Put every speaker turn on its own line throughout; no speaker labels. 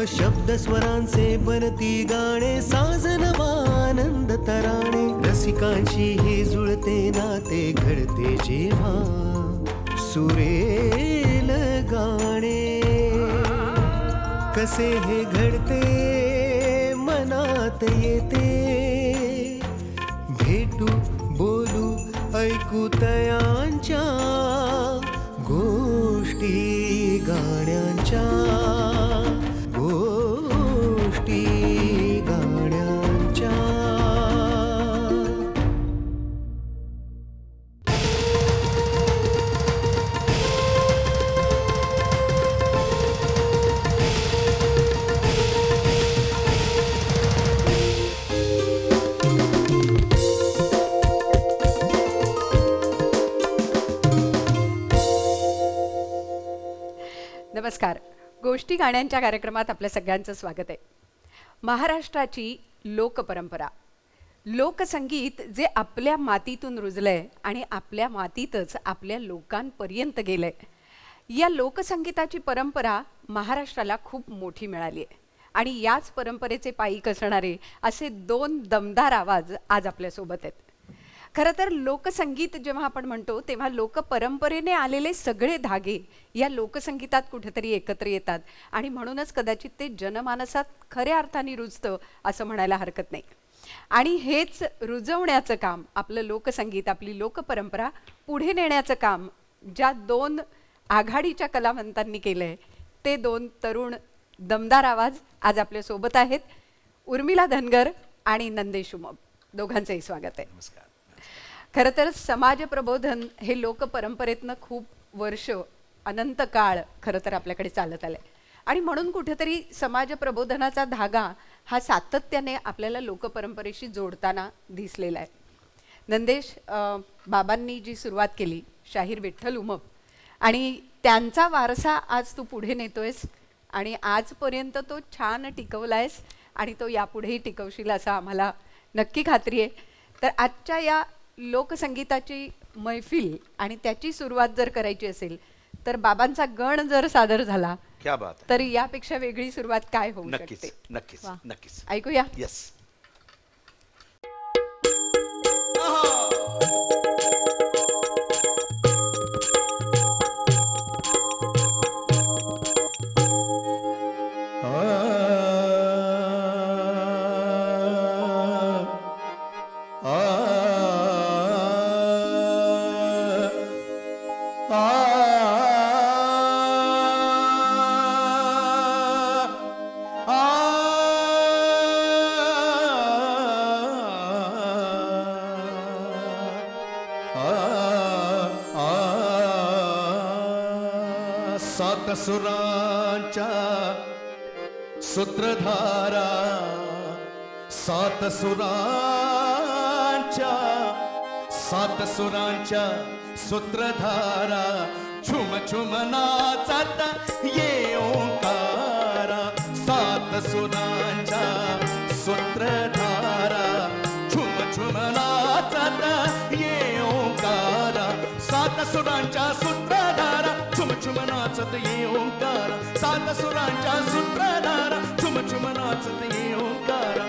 शब्द स्वरांचे बनती गाणे, साजनवानंद तराणे, रसिकांची हे जुळते नाते घडते जेव्हा सुरेल गाणे. कसे हे घडते मनात येते, भेटू बोलू ऐकू तयांच्या गोष्टी गाण्यांच्या, गोष्टी गाण्यांच्या.
नमस्कार. गोष्टी गाण्यांच्या कार्यक्रमात आपल्या सगळ्यांचं स्वागत आहे. महाराष्ट्राची लोकपरंपरा, लोकसंगीत जे आपल्या मातीतून रुजलंय आणि आपल्या मातीतच आपल्या लोकांपर्यंत गेलंय. या लोकसंगीताची परंपरा महाराष्ट्राला खूप मोठी मिळाली आहे आणि याच परंपरेचे पायी असणारे असे दोन दमदार आवाज आज आपल्यासोबत आहेत. खरं तर लोकसंगीत जेव्हा आपण म्हणतो तेव्हा लोकपरंपरेने आलेले सगळे धागे या लोकसंगीतात कुठेतरी एकत्र येतात आणि म्हणूनच कदाचित ते जनमानसात खऱ्या अर्थाने रुजतं असं म्हणायला हरकत नाही. आणि हेच रुजवण्याचं काम, आपलं लोकसंगीत, आपली लोकपरंपरा पुढे नेण्याचं काम ज्या दोन आघाडीच्या कलावंतांनी केलं आहे, ते दोन तरुण दमदार आवाज आज आपल्यासोबत आहेत. उर्मिला धनगर आणि नंदेश उमप, दोघांचंही स्वागत आहे.
नमस्कार.
खरं तर समाज प्रबोधन हे लोकपरंपरेतनं खूप वर्ष, अनंत काळ खरं तर आपल्याकडे चालत आलं आहे आणि म्हणून कुठेतरी समाज प्रबोधनाचा धागा हा सातत्याने आपल्याला लोकपरंपरेशी जोडताना दिसलेला आहे. नंदेश, बाबांनी जी सुरुवात केली, शाहीर विठ्ठल उमप, आणि त्यांचा वारसा आज तू पुढे नेतोयस आणि आजपर्यंत तो छान टिकवलायस आणि तो यापुढेही टिकवशील असं आम्हाला नक्की खात्री आहे. तर आजच्या या लोकसंगीताची मैफिल आणि त्याची सुरुवात जर करायची असेल तर बाबांचा गण जर सादर झाला
क्या बात,
तर यापेक्षा वेगळी सुरुवात काय होऊ शकते?
नक्कीच नक्कीच
ऐकूया.
यस.
सात सुरांच्या सूत्रधारा, सात सुरांच्या सूत्रधारा, झुम झुम नाचत ये ओंकारा. सात सुरांच्या सूत्रधारा, झुम झुम नाचत ये ओंकारा. सात सुरांच्या सूत्रधारा, झुम झुम नाचत ये ओंकारा. सात सुरांच्या सूत्रधारा, झुम झुम नाचत ये ओंकारा.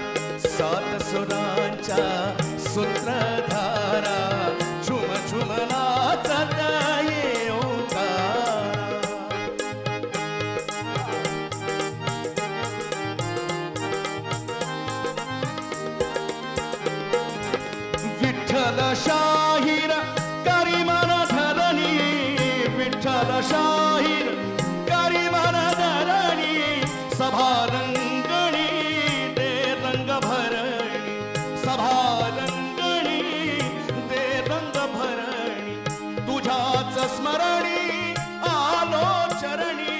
सात सुरांच्या सूत्रधारा, झुम झुम नाचत ये ओंकारा. विठ्ठल शाहीर करी मन धरणी, विठ्ठल शाहीर करी मन धरणी. सभा रंगणी दे रंग भरणी, सभा रंगणी दे रंग भरणी. तुझ्याच स्मरणी आलो चरणी,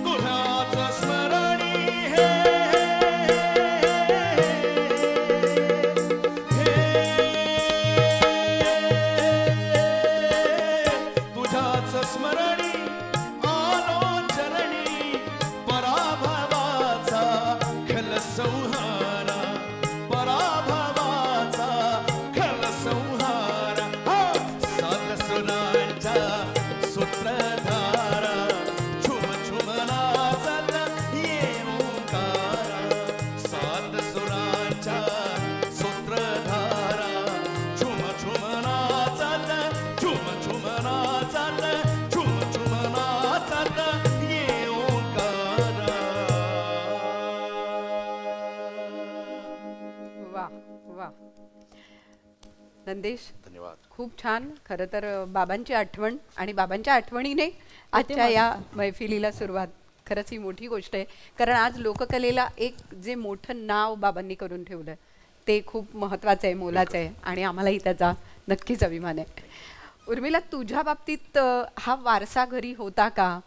तुझ्याच स्मरणी हे स्मरणी आलो चरणी. पराभवाचा खल संहारा, पराभवाचा
वा. नंदेश,
धन्यवाद.
खूप छान. खरं तर बाबांची आठवण आणि बाबांच्या आठवणीने आजच्या या मैफिलीला सुरुवात. खरंच ही मोठी गोष्ट आहे, कारण आज लोककलेला एक जे मोठं नाव बाबांनी करून ठेवलं ते खूप महत्त्वाचं आहे, मोलाचं आहे आणि आम्हालाही त्याचा नक्कीच अभिमान आहे. उर्मिला, तुझ्या बाबतीत हा वारसा घरी होता का,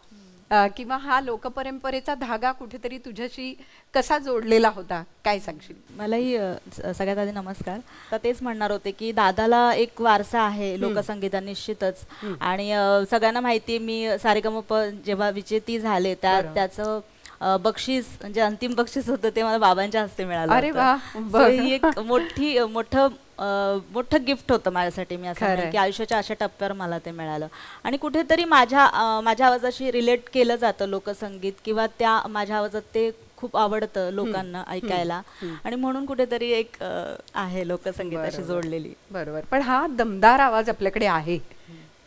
किंवा हा लोकपरंपरेचा धागा कुठेतरी तुझ्याशी कसा जोडलेला होता, काय सांगशील?
मलाही सगळ्यात आधी नमस्कार. तर तेच म्हणणार होते की दादाला एक वारसा आहे लोकसंगीता निश्चितच. आणि सगळ्यांना माहिती आहे, मी सारेगमप जेव्हा विजेती झाले त्याचं बक्षीस म्हणजे अंतिम बक्षीस होतं ते मला बाबांच्या हस्ते मिळालं.
अरे वा.
ही एक मोठं गिफ्ट होतं माझ्यासाठी. मी असं म्हणेन की आयुष्याच्या अशा टप्प्यावर मला ते मिळालं. आणि कुठेतरी माझ्या आवाजाशी रिलेट केलं जातं लोकसंगीत, किंवा त्या माझ्या आवाजात ते खूप आवडतं लोकांना ऐकायला, आणि म्हणून कुठेतरी एक आहे लोकसंगीताशी जोडलेली.
बरोबर. पण हा दमदार आवाज आपल्याकडे आहे.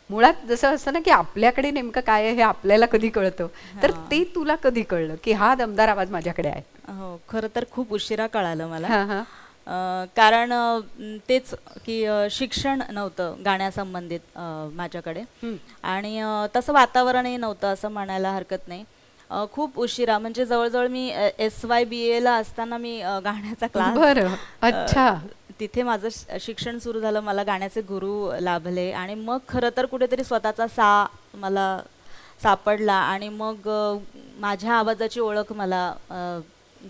मुळात जसं असतं ना की आपल्याकडे नेमकं काय आहे हे आपल्याला कधी कळतं, तर ते तुला कधी कळलं की हा दमदार आवाज माझ्याकडे आहे?
हो, खरं तर खूप उशिरा कळालं मला. कारण तेच की शिक्षण नव्हतं गाण्यासंबंधित माझ्याकडे, आणि तसं वातावरणही नव्हतं असं म्हणायला हरकत नाही. खूप उशिरा म्हणजे जवळजवळ मी SYBA ला असताना मी गाण्याचा क्लास.
बरं. अच्छा.
तिथे माझं शिक्षण सुरू झालं, मला गाण्याचे गुरु लाभले, आणि मग खरं तर कुठेतरी स्वतःचा मला सापडला, आणि मग माझ्या आवाजाची ओळख मला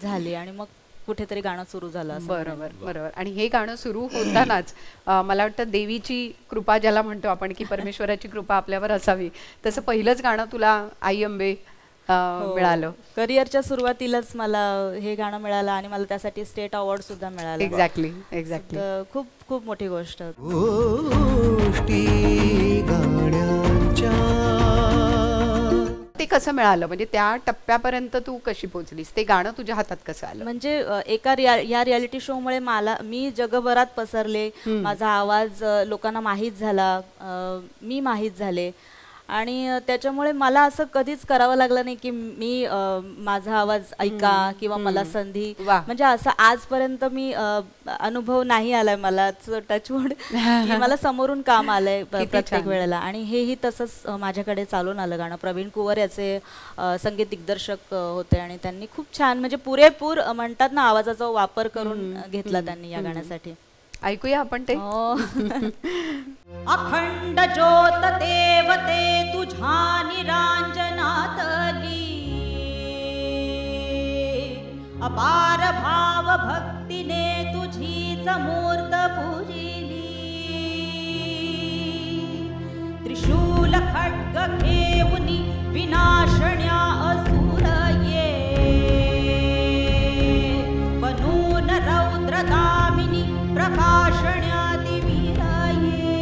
झाली, आणि मग कुठेतरी गाणं सुरू झालं.
बरोबर बरोबर. आणि हे गाणं सुरू होतानाच मला वाटतं देवीची कृपा ज्याला म्हणतो आपण, की परमेश्वराची कृपा आपल्यावर असावी, तसं पहिलंच गाणं तुला आई अंबे मिळालं.
करिअरच्या सुरुवातीलाच मला हे गाणं मिळालं, आणि मला त्यासाठी स्टेट अवॉर्ड सुद्धा मिळाला.
एक्झॅक्टली.
खूप खूप मोठी गोष्ट.
ते कसं मिळालं, म्हणजे त्या टप्प्यापर्यंत तू कशी पोहोचलीस, ते गाणं तुझ्या हातात कसं आलं?
म्हणजे या रियालिटी शो मुळे मी जगभरात पसरले, माझा आवाज लोकांना माहीत झाला, मी माहीत झाले, आणि त्याच्यामुळे मला असं कधीच करावं लागलं नाही की मी माझा आवाज ऐका किंवा मला संधी, म्हणजे असं आजपर्यंत मी अनुभव नाही आलाय मला, टचवूड की मला समोरून काम आलंय प्रत्येक वेळेला. आणि हेही तसंच माझ्याकडे चालून आलं गाणं. प्रवीण कुवर याचे संगीत दिग्दर्शक होते, आणि त्यांनी खूप छान म्हणजे पुरेपूर म्हणतात ना आवाजाचा वापर करून घेतला त्यांनी या गाण्यासाठी.
ऐकूया आपण ते.
अखंड ज्योत देवते तुझ्या निरांजनातली, अपार भाव भक्तीने तुझीच मूर्त पूजिली, त्रिशूल खड्ग घेऊनी विनाशण्या असुर ये, बनून रौद्र दामिनी प्रकाशण्या दिवीर ये,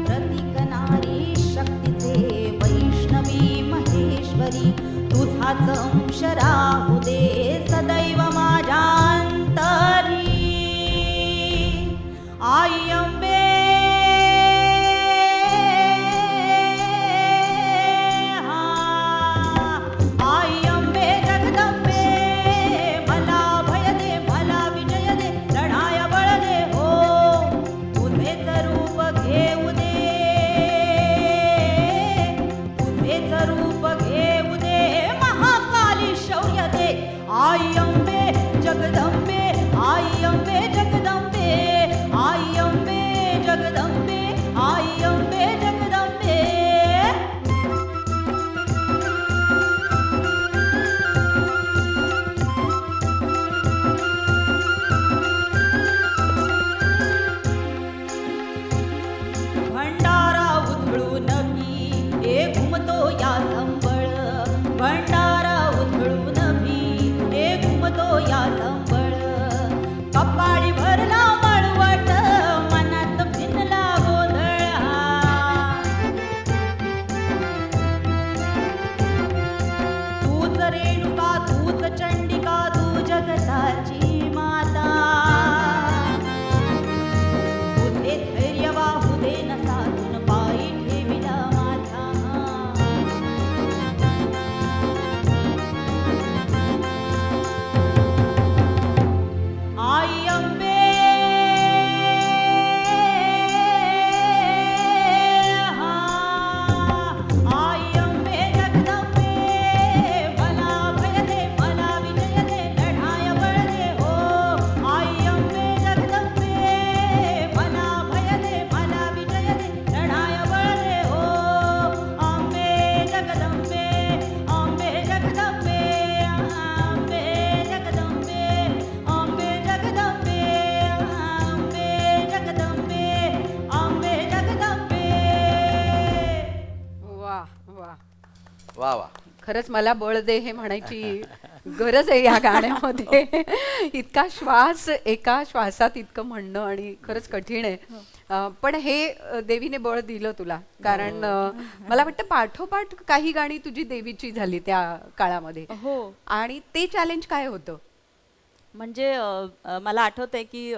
प्रतीक नारी शक्तीचे वैष्णवी महेश्वरी, तुझाच अंश राहू दे सदैव माझ्या अंतरी, आई अंबे शौर्य
वा वा.
खरंच मला बळ दे हे म्हणायची गरज आहे या गाण्यामध्ये. इतका श्वास एका श्वासात इतकं म्हणणं आणि खरंच कठीण आहे. पण हे देवीने बळ दिलं तुला, कारण मला वाटतं पाठोपाठ काही गाणी तुझी देवीची झाली त्या काळामध्ये.
हो.
आणि ते चॅलेंज काय होतं?
म्हणजे मला आठवतंय की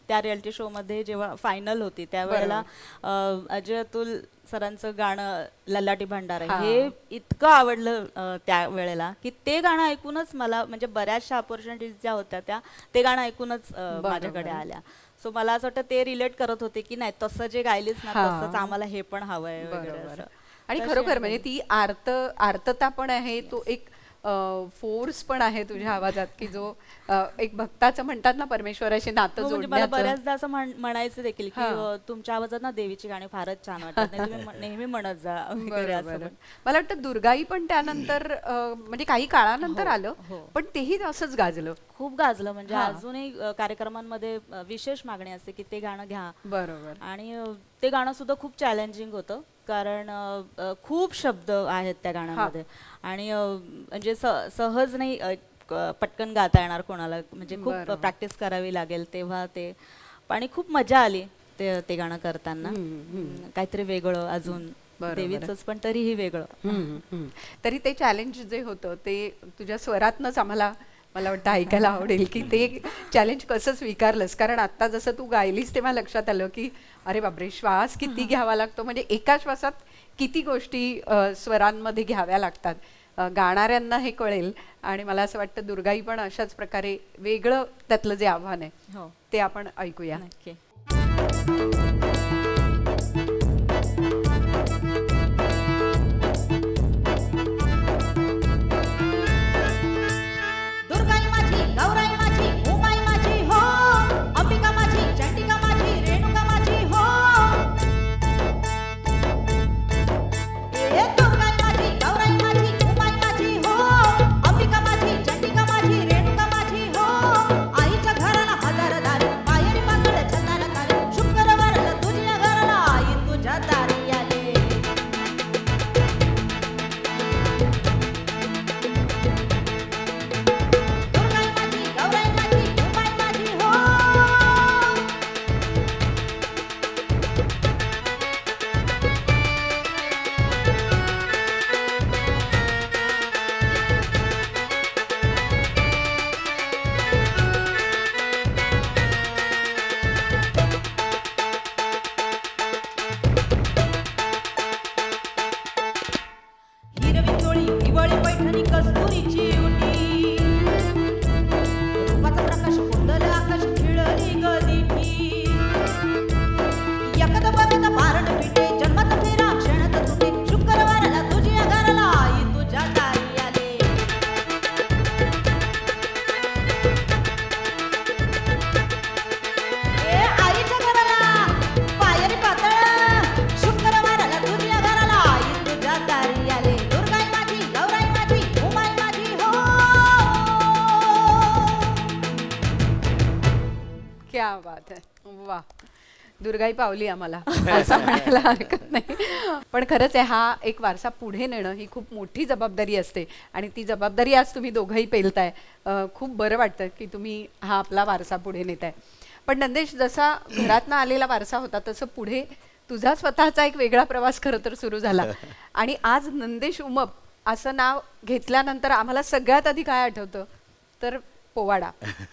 त्या रियालिटी शो मध्ये जेव्हा फायनल होती त्यावेळेला अजय अतुल सरांचं गाणं ललाटी भंडारा हे इतकं आवडलं त्या वेळेला की ते गाणं ऐकूनच मला म्हणजे बऱ्याचशा ऑपॉर्च्युनिटीज ज्या होत्या ते गाणं ऐकूनच माझ्याकडे आल्या. सो मला असं वाटतं ते रिलेट करत होते की नाही तसं जे गायलीच ना तसंच आम्हाला हे पण हवंय वगैरे.
आणि खरोखर म्हणजे ती आर्तता पण आहे, तो एक फोर्स पण आहे तुझ्या आवाजात की जो एक भक्ताचं म्हणतात ना परमेश्वराशी नातं जोडण्याचं.
मला बऱ्याचदा असं म्हणायचं देखील की तुमच्या आवाजात ना देवीची गाणी फारच छान वाटतात, नेहमी म्हणत जा.
मला वाटतं दुर्गाई पण त्यानंतर म्हणजे काही काळानंतर आलं, पण तेही असंच गाजलं,
खूप गाजलं. म्हणजे अजूनही कार्यक्रमांमध्ये विशेष मागणी असते की ते गाणं घ्या.
बरोबर.
आणि ते गाणं सुद्धा खूप चॅलेंजिंग होतं कारण खूप शब्द आहेत त्या गाण्यामध्ये आणि म्हणजे सहज नाही पटकन गाता येणार कोणाला, म्हणजे खूप प्रॅक्टिस करावी लागेल तेव्हा ते. आणि खूप मजा आली ते गाणं करताना, काहीतरी वेगळं अजून देवीचंच पण तरीही वेगळं.
तरी ते चॅलेंज जे होतं ते तुझ्या स्वरातनच आम्हाला मला वाटतं ऐकायला आवडेल की ते चॅलेंज कसं स्वीकारलंस. कारण आता जसं तू गायलीस तेव्हा लक्षात आलं की अरे बापरे श्वास किती घ्यावा लागतो, म्हणजे एका श्वासात किती गोष्टी स्वरांमध्ये घ्याव्या लागतात. गाणाऱ्यांना हे कळेल आणि मला असं वाटतं दुर्गाई पण अशाच प्रकारे वेगळं त्यातलं जे आव्हान आहे ते आपण ऐकूया.
नक्की.
क्या बात आहे. वा, दुर्गाई पावली आम्हाला असं म्हणायला हरकत नाही. पण खरंच आहे, हा एक वारसा पुढे नेणं ही खूप मोठी जबाबदारी असते आणि ती जबाबदारी आज तुम्ही दोघंही पेलताय. खूप बरं वाटतं की तुम्ही हा आपला वारसा पुढे नेताय. पण नंदेश, जसा घरातनं आलेला वारसा होता तसं पुढे तुझा स्वतःचा एक वेगळा प्रवास खरं तर सुरू झाला. आणि आज नंदेश उमप असं नाव घेतल्यानंतर आम्हाला सगळ्यात आधी काय आठवतं तर पोवाडा.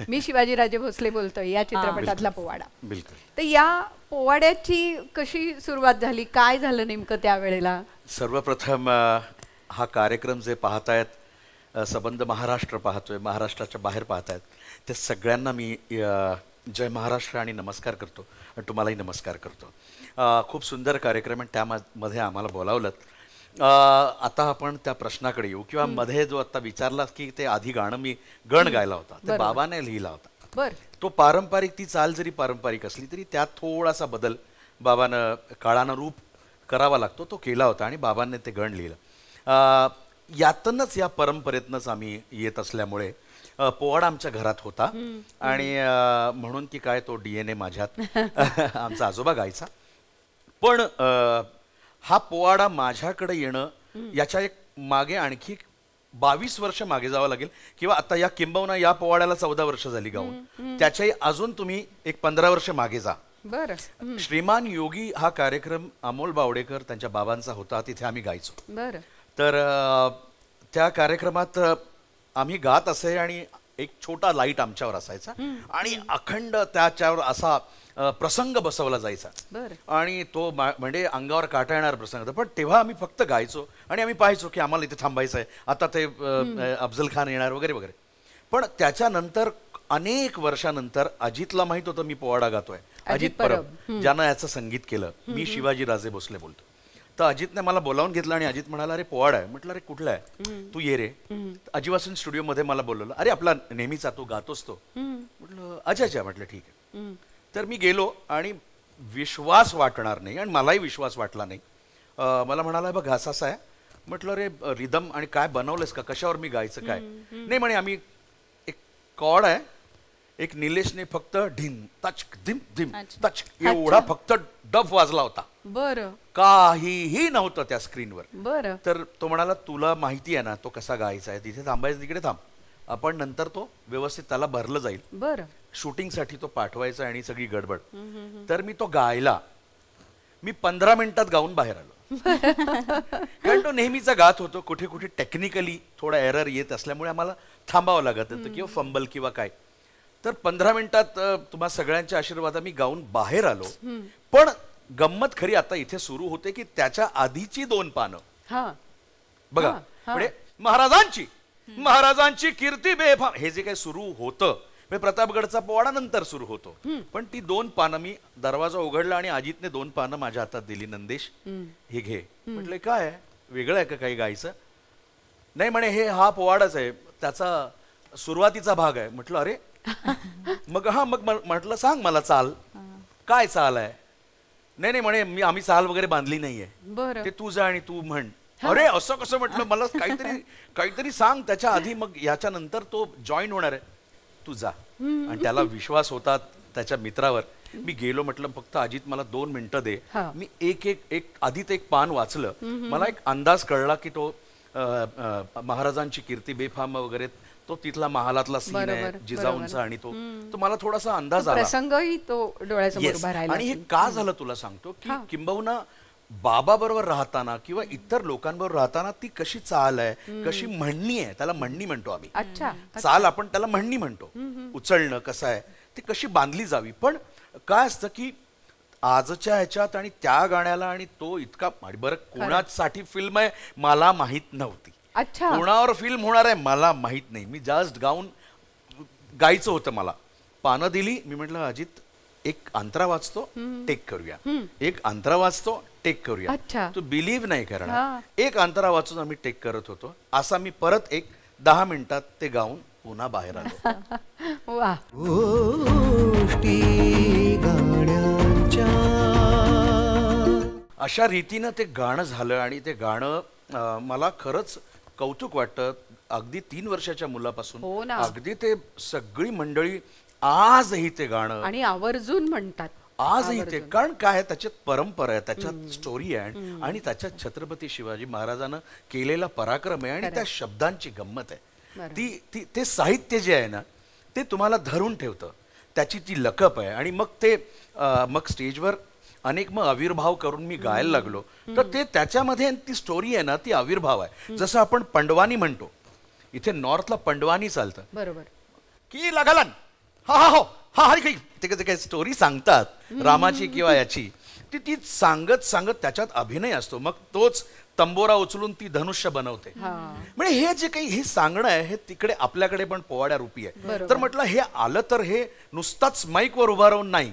मी शिवाजीराजे भोसले बोलतोय, या चित्रपटातला पोवाडा. तर या पोवाड्याची कशी सुरुवात झाली, काय झालं नेमकं त्यावेळेला?
सर्वप्रथम हा कार्यक्रम जे पाहतायत, संबंध महाराष्ट्र पाहतोय, महाराष्ट्राच्या बाहेर पाहतायत, ते सगळ्यांना मी जय महाराष्ट्र आणि नमस्कार करतो आणि तुम्हालाही नमस्कार करतो. खूप सुंदर कार्यक्रम आहे, त्यामध्ये आम्हाला बोलावलं. आता आपण त्या प्रश्नाकडे येऊ, किंवा मध्ये जो आता विचारला की ते आधी गाणं मी गण गायला होता, ते बाबाने लिहिला होता. तो पारंपरिक, ती चाल जरी पारंपरिक असली तरी त्यात थोडासा बदल बाबानं काळानं रूप करावा लागतो, तो केला होता आणि बाबांनी ते गण लिहिलं. यातनच, या परंपरेतनंच आम्ही येत असल्यामुळे पोवाडा आमच्या घरात होता आणि म्हणून की काय तो DNA माझ्यात आमचा आजोबा गायचा. पण हा पोवाडा माझ्याकडे येणं याच्या एक मागे आणखी 22 वर्ष मागे जावं लागेल किंवा आता या किंबहुना या पोवाड्याला 14 वर्ष झाली गाऊन, त्याच्याही अजून तुम्ही एक 15 वर्ष मागे जा.
बरं.
श्रीमान योगी हा कार्यक्रम अमोल बावडेकर त्यांच्या बाबांचा होता, तिथे आम्ही गायचो.
बरं.
तर त्या कार्यक्रमात आम्ही गात असे आणि एक छोटा लाईट आमच्यावर असायचा आणि अखंड त्याच्यावर असा प्रसंग बसवला जायचा आणि तो म्हणजे अंगावर काटा येणार प्रसंग होता. पण तेव्हा आम्ही फक्त गायचो आणि आम्ही पाहायचो की आम्हाला इथे थांबायचं आहे, आता ते अफजल खान येणार वगैरे वगैरे. पण त्याच्यानंतर अनेक वर्षानंतर अजितला माहित होतं मी पोवाडा गातोय, अजित परब ज्यानं याचं संगीत केलं. मी शिवाजी राजे भोसले बोलतो. तर अजितने मला बोलावून घेतलं आणि अजित म्हणाला, अरे पोवाडा आहे. म्हटलं, अरे कुठला आहे, तू ये रे. अजिवासन स्टुडिओमध्ये मला बोलवलं. अरे आपला नेहमीचा तो गातोस तो. म्हटलं अच्छा. म्हटलं ठीक आहे. तर मी गेलो आणि विश्वास वाटणार नाही आणि मलाही विश्वास वाटला नाही. मला म्हणाला, बघ असा आहे. म्हटलं, अरे रिदम आणि काय बनवलंस का, कशावर मी गायचं काय. नाही म्हणे, आम्ही एक कॉर्ड आहे, एक निलेशने फक्त ढिम तच धिम धिम तच एवढा फक्त डफ वाजला होता.
बरं.
काहीही नव्हतं त्या स्क्रीनवर.
बरं.
तर तो म्हणाला, तुला माहिती आहे ना तो कसा गायचा आहे, तिथे थांबायचं तिकडे थांब, आपण नंतर तो व्यवस्थित त्याला भरलं जाईल.
बरं.
शूटिंगसाठी तो पाठवायचा आणि सगळी गडबड. तर मी तो गायला, मी 15 मिनिटात गाऊन बाहेर आलो. कारण तो नेहमीचा गात होतो, कुठे कुठे टेक्निकली थोडा एरर येत असल्यामुळे आम्हाला थांबावं लागत होतं किंवा फंबल किंवा काय. तर 15 मिनिटात तुम्हा सगळ्यांच्या आशीर्वादाने मी गाऊन बाहेर आलो. पण गंमत खरी आता इथे सुरू होते की त्याच्या आधीची 2 पानं बघा, म्हणजे महाराजांची कीर्ती बेफाम हे जे काही सुरू होतं, प्रतापगडचा पोवाडा नंतर सुरू होतो. पण ती 2 पानं मी दरवाजा उघडला आणि अजितने 2 पानं माझ्या हातात दिली. नंदेश हे घे. म्हटलं, काय वेगळं आहे का काही गायचं. नाही म्हणे, हे हा पोवाडाच आहे, त्याचा सुरुवातीचा भाग आहे. म्हटलं, अरे मग म्हटलं, सांग मला चाल, काय चाल आहे. नाही म्हणे, आम्ही चाल वगैरे बांधली नाहीये, ते तू जा आणि तू म्हण. अरे असं कसं. म्हटलं, मला काहीतरी सांग त्याच्या आधी, मग याच्या नंतर तो जॉईन होणार आहे, तू जा. आणि त्याला विश्वास होता त्याच्या मित्रावर. मी गेलो, म्हटलं फक्त अजित मला 2 मिनिटं दे. मी एक आधीच एक पान वाचलं. मला एक अंदाज कळला की तो महाराजांची कीर्ती बेफाम वगैरे तो तिथला महालातला सीन आहे, जिजाऊंचा, आणि तो मला थोडासा अंदाज आला.
प्रसंगही तो डोळ्यासमोर उभा राहिला.
आणि हे का झालं तुला सांगतो की किंबहुना बाबा बरोबर राहताना किंवा इतर लोकांबरोबर राहताना ती कशी चाल आहे, कशी म्हणणी आहे, त्याला म्हणणी म्हणतो आम्ही. चाल आपण त्याला म्हणणी म्हणतो. उचलणं कसं आहे, ती कशी बांधली जावी. पण काय असतं की आजच्या ह्याच्यात आणि त्या गाण्याला आणि तो इतका, बरं कोणासाठी फिल्म आहे मला माहित नव्हती, कोणावर फिल्म होणार आहे मला माहित नाही. मी जस्ट गाऊन गायचं होतं. मला पानं दिली. मी म्हटलं, अजित एक अंतरा वाचतो, टेक करूया. एक अंतरा वाचतो, टेक करूया. तू बिलीव्ह नाही करणार, एक अंतरा वाचून आम्ही टेक करत होतो. असा मी परत एक 10 मिनिटात ते गाऊन पुन्हा बाहेर आलो. अशा रीतीनं ते गाणं झालं आणि ते गाणं मला खरंच कौतुक वाटतं. अगदी 3 वर्षाच्या मुलापासून अगदी ते सगळी मंडळी आजही ते गाणं
आणि आवर्जून म्हणतात
आजही ते. कारण काय, त्याच्यात परंपरा आहे, त्याच्यात स्टोरी आहे आणि त्याच्यात छत्रपती शिवाजी महाराजांना केलेला पराक्रम आहे आणि त्या शब्दांची गंमत आहे. ते साहित्य जे आहे ना ते तुम्हाला धरून ठेवतं, त्याची ती लकप आहे. आणि मग स्टेजवर अनेक आविर्भाव करून मी गायला लागलो. तर ते त्याच्यामध्ये ती स्टोरी आहे ना, ती आविर्भाव आहे. जसं आपण पंडवानी म्हणतो, इथे नॉर्थला पंडवानी चालतं, बरोबर की लागलन ते काही स्टोरी सांगतात रामाची किंवा याची, ती सांगत त्याच्यात अभिनय असतो. मग तोच तंबोरा उचलून ती धनुष्य बनवते. म्हणजे हे जे काही हे सांगणं आहे हे तिकडे आपल्याकडे पण पोवाड्या रूपी आहे. तर म्हटलं हे आलं तर हे नुसताच माईकवर उभा राहून नाही,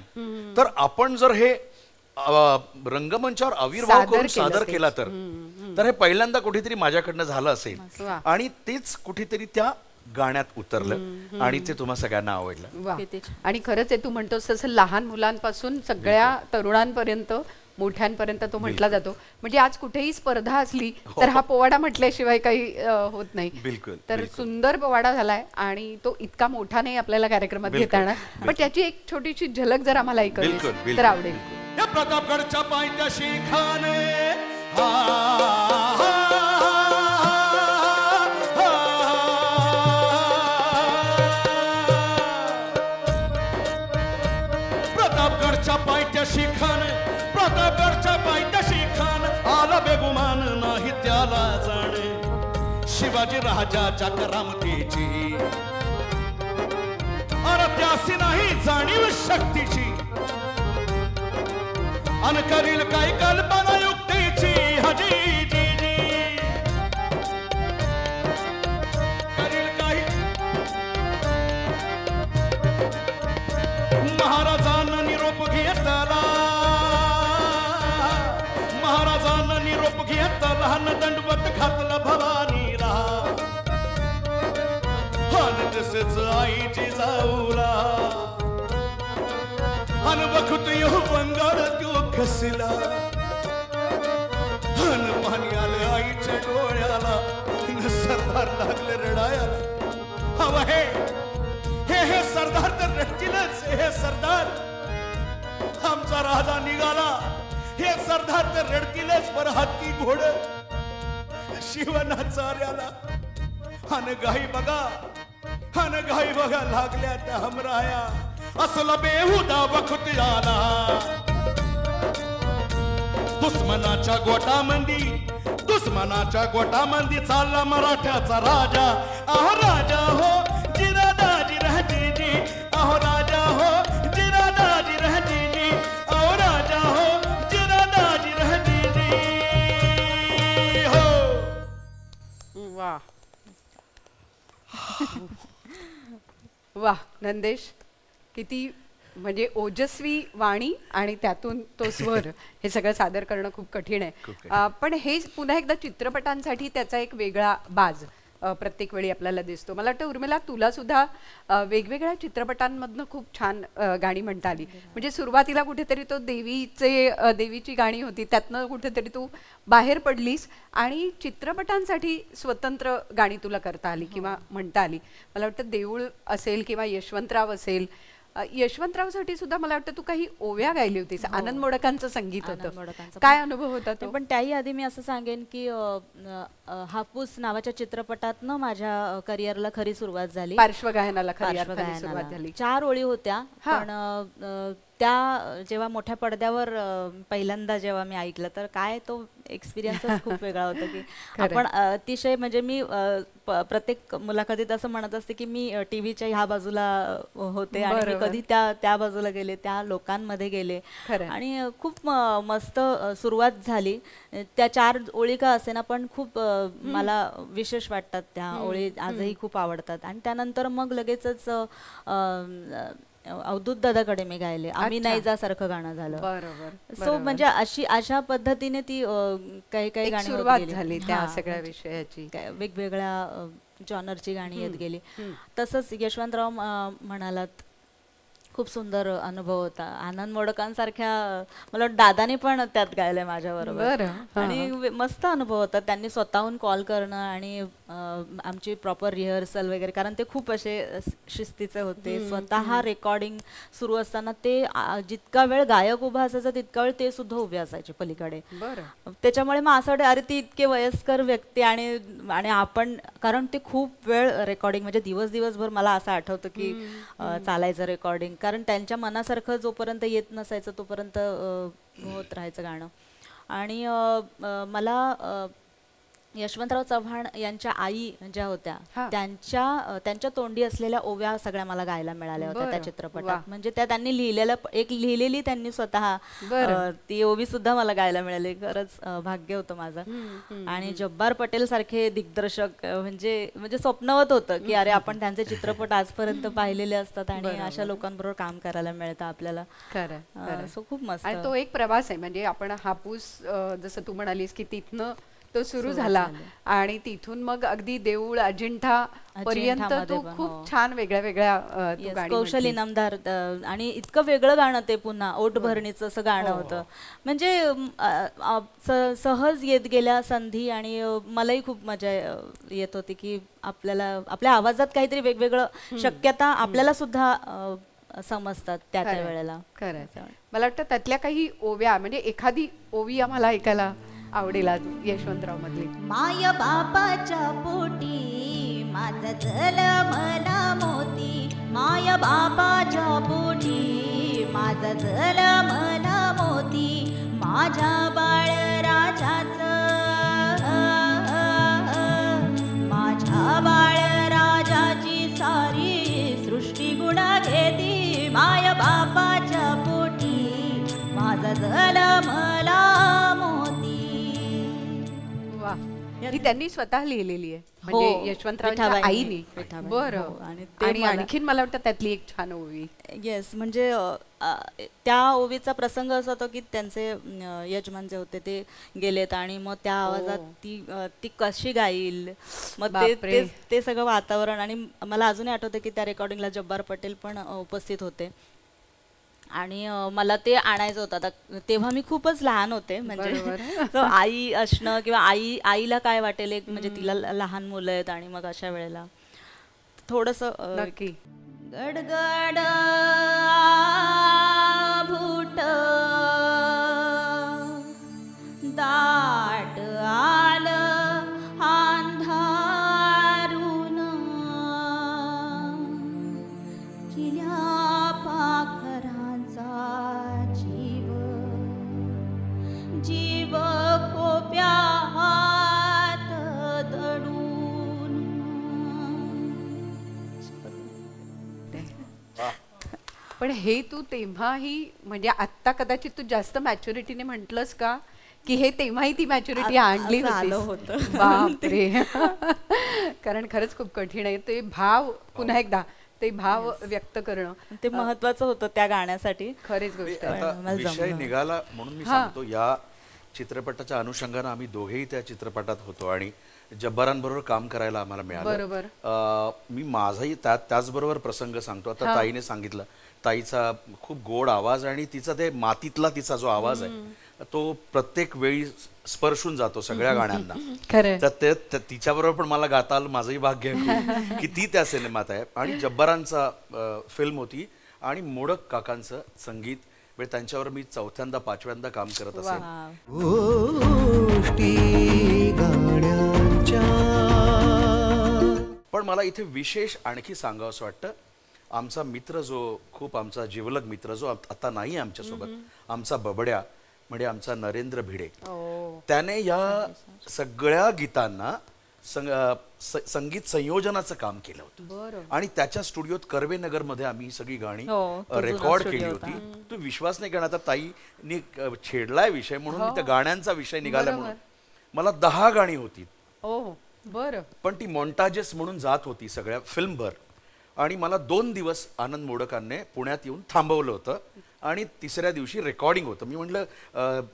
तर आपण जर हे रंगमंचावर आविर्भाव करून सादर केला तर हे पहिल्यांदा कुठेतरी माझ्याकडनं झालं असेल आणि तेच कुठेतरी त्या गाण्यात उतरलं आणि ते तुम्हा सगळ्यांना आवडलं.
आणि खरंच आहे, तू म्हणतोस तसं लहान मुलांपासून सगळ्या तरुणांपर्यंत मोठ्यांपर्यंत तो म्हटला जातो. म्हणजे आज कुठेही स्पर्धा असली तर हा पोवाडा म्हटल्याशिवाय काही होत नाही.
बिलकुल.
तर सुंदर पोवाडा झालाय आणि तो इतका मोठा नाही आपल्याला कार्यक्रमात घेता येणार, पण त्याची एक छोटीशी झलक जर आम्हाला ऐकली तर आवडेल.
प्रतापगडच्या पायथ्याशी खाने पायथ्याशी खान, प्रतापगडच्या पायथ्याशी खान, आला बेगुमान नाही त्याला जाणे. शिवाजी राजाच्या करामतीची अरे त्यासी नाही जाणीव शक्तीची, अन करील काही कल्पना युक्तीची. हजी जी जी करील काही. महाराजांना निरोप घेतला, महाराजांना निरोप घेतला, न दंडवत घातला भवानीला. हन तसेच आईची जाऊला, हन बघत येऊ बंगार त्यो खसला. हन पाणी आलं आईच्या डोळ्याला, सरदार लागले रडायला. हवं हे सरदार तर रडतीलच. हे सरदार आमचा राजा निघाला, हे सरदार तर रडतीलच. पर हत्ती घोड शिवनाचार्याला. हन गाई बघा, हन गाई बघा लागल्या त्या हमराया. असला बेहुदा वखत आला, दुश्मनाच्या गोटामंदी, दुश्मनाच्या गोटामंदी चालला मराठ्याचा राजा. अहो राजा हो जिरादाजी रहजीजी, अहो राजा हो जिरादाजी रहजीजी, अहो राजा हो जिरादाजी रहजीजी हो.
वा वा नंदेश, किती म्हणजे ओजस्वी वाणी आणि त्यातून तो स्वर हे सगळं सादर करणं खूप कठीण आहे. पण हे पुन्हा एकदा चित्रपटांसाठी त्याचा एक वेगळा बाज प्रत्येक वेळी आपल्याला दिसतो. मला वाटतं उर्मिला तुला सुद्धा वेगवेगळ्या चित्रपटांमधनं खूप छान गाणी म्हणता आली. म्हणजे सुरुवातीला कुठेतरी तो देवीची गाणी होती, त्यातनं कुठेतरी तू बाहेर पडलीस आणि चित्रपटांसाठी स्वतंत्र गाणी तुला करता आली किंवा म्हणता आली. मला वाटतं देऊळ असेल किंवा यशवंतराव असेल. यशवंतरावसाठी सुद्धा मला वाटतं तू काही ओव्या गायली होतीस. आनंद मोडकांचं संगीत होतं. काय अनुभव होता तो?
पण त्याही आधी मी असं सांगेन की हापूस नावाच्या चित्रपटातनं माझ्या करिअरला खरी सुरुवात झाली.
पार्श्वगायनाला सुरुवात झाली.
4 ओळी होत्या, पण त्या जेव्हा मोठ्या पडद्यावर पहिल्यांदा जेव्हा मी ऐकलं तर काय तो एक्सपिरियन्सच खूप वेगळा होता की आपण अतिशय म्हणजे मी प्रत्येक मुलाखतीत असं म्हणत असते की मी टीव्हीच्या ह्या बाजूला होते आणि मी कधी त्या बाजूला गेले, त्या लोकांमध्ये गेले आणि खूप मस्त सुरुवात झाली. त्या 4 ओळी का असेना पण खूप मला विशेष वाटतात त्या ओळी, आजही खूप आवडतात. आणि त्यानंतर मग लगेचच अवधूत दादाकडे मी गायले, आम्ही नाही जा सारखं गाणं झालं. सो म्हणजे अशा पद्धतीने ती काही गाणी
सुरुवात झाली त्या सगळ्या विषयाची,
वेगवेगळ्या जॉनरची गाणी येत गेली. तसंच यशवंतराव म्हणालात, खूप सुंदर अनुभव होता. आनंद मोडकांसारख्या मला दादाने पण त्यात गायलंय माझ्या बरोबर आणि मस्त अनुभव होता. त्यांनी स्वतःहून कॉल करणं आणि आमची प्रॉपर रिहर्सल वगैरे, कारण ते खूप असे शिस्तीचे होते. स्वतः रेकॉर्डिंग सुरू असताना ते जितका वेळ गायक उभा असायचा तितका वेळ ते सुद्धा उभे असायचे पलीकडे. त्याच्यामुळे मग असं वाटतं अरे ती इतके वयस्कर व्यक्ती आणि आपण, कारण ते खूप वेळ रेकॉर्डिंग म्हणजे दिवसभर मला असं आठवतं की चालायचं रेकॉर्डिंग, कारण त्यांच्या मनासारखं जोपर्यंत येत नसायचं तोपर्यंत होत राहायचं गाणं. आणि मला यशवंतराव चव्हाण यांच्या आई ज्या होत्या त्यांच्या तोंडी असलेल्या ओव्या सगळ्या मला गायला मिळाल्या होत्या त्या चित्रपटात. म्हणजे त्या त्यांनी लिहिलेली त्यांनी स्वतः ती ओवी सुद्धा मला गायला मिळाली. खरंच भाग्य होतं माझं. आणि जब्बार पटेल सारखे दिग्दर्शक म्हणजे स्वप्नवत होतं की अरे आपण त्यांचे चित्रपट आजपर्यंत पाहिलेले असतात आणि अशा लोकांबरोबर काम करायला मिळतं आपल्याला. सो खूप मस्त.
आणि तो एक प्रवास आहे. म्हणजे आपण हापूस जसं तू म्हणालीस की तिथनं तो सुरू झाला आणि तिथून मग अगदी देऊळ अजिंठा पर्यंत तो खूप छान वेगळ्या
कौशल इनामदार आणि इतकं वेगळं गाणं ते पुन्हा ओठ भरणीचं असं गाणं होतं. म्हणजे सहज येत गेल्या संधी आणि मलाही खूप मजा येत होती की आपल्या आवाजात काहीतरी वेगवेगळं शक्यता आपल्याला सुद्धा समजतात त्या वेळेला.
खरं मला वाटतं त्यातल्या काही ओव्या म्हणजे एखादी ओवी आम्हाला ऐकायला आवडेल यशवंतराव मधली.
माय बापाच्या पोटी माझा जन्मला मोती, माय बापाच्या पोटी माझा जन्मला माझ्या बाळराजाचं, माझ्या बाळराजाची सारी सृष्टी गुणा घेती, माय बापाच्या पोटी माझा जन्मला मोती.
वा, ही त्यांनी स्वतः लिहिलेली आहे
हो,
म्हणजे यशवंतरावांच्या
विठाबाईंनी.
आईने.
विठाबाई,
बरं.
हो, आणि ते
आणि
मला-
आणखीन मला वाटतं त्यातली एक छान ओवी.
येस, म्हणजे त्या ओवीचा प्रसंग असा होता की त्यांचे यजमान जे होते ते गेलेत आणि मग त्या आवाजात ती कशी गाईल, मग
बापरे.
ते सगळं वातावरण. आणि मला अजूनही आठवतं की त्या रेकॉर्डिंगला जब्बार पटेल पण उपस्थित होते आणि मला ते आणायचं होतं. आता तेव्हा मी खूपच लहान होते, म्हणजे so आई असणं किंवा आईला काय वाटेल, एक म्हणजे तिला लहान मुलं आहेत आणि मग अशा वेळेला थोडंसं
नक्की.
गडगड भूट दाट आलं अंधारून, किल्या पाखरांचा जीव खोप्यात दडून.
पण हे तू तेव्हाही म्हणजे आत्ता कदाचित तू जास्त मॅच्युरिटीने म्हटलंस का, की हे तेव्हाही ती मॅच्युरिटी आणली
असं आलं
होती?
होतं.
बापरे. कारण खरंच खूप कठीण आहे ते भाव, पुन्हा एकदा ते भाव व्यक्त करणं.
ते महत्वाचं होतं त्या गाण्यासाठी.
खरीच गोष्ट आहे.
आता
मला
विषय
जमलं.
निघाला म्हणून मी सांगतो, या चित्रपटाच्या अनुषंगानं आम्ही दोघेही त्या चित्रपटात होतो आणि जब्बारांबरोबर काम करायला आम्हाला
बरोबर.
मिळालं. मी माझाही त्याचबरोबर प्रसंग सांगतो. आता ताईने सांगितलं, ताईचा खूप गोड आवाज आणि तिचा ते मातीतला तिचा जो आवाज आहे तो प्रत्येक वेळी स्पर्शून जातो सगळ्या गाण्यांना.
खरं.
तर ते तिच्याबरोबर पण मला गाता आलं, माझंही भाग्य आहे की ती त्या सिनेमात आहे. आणि जब्बारांचा फिल्म होती आणि मोडक काकांचं संगीत, म्हणजे त्यांच्यावर मी 4थ्यांदा 5व्यांदा काम करत असेल. पण मला इथे विशेष आणखी सांगावंसं वाटतं, आमचा मित्र जो खूप आमचा जिवलग मित्र जो आता नाही आमच्यासोबत, आमचा बबड्या म्हणजे आमचा नरेंद्र भिडे, त्याने या सगळ्या गीतांना संगीत संयोजनाचं काम केलं होतं. आणि त्याच्या स्टुडिओत कर्वेनगर मध्ये आम्ही ही सगळी गाणी रेकॉर्ड केली होती. तू विश्वास नाही करणार, आता ताईने छेडलाय विषय म्हणून मी त्या गाण्यांचा विषय निघाला म्हणून मला 10 गाणी होती.
बरं.
पण ती मॉन्टाजेस म्हणून जात होती सगळ्या फिल्मभर. आणि मला 2 दिवस आनंद मोडकांनी पुण्यात येऊन थांबवलं होतं आणि 3ऱ्या दिवशी रेकॉर्डिंग होतं. मी म्हटलं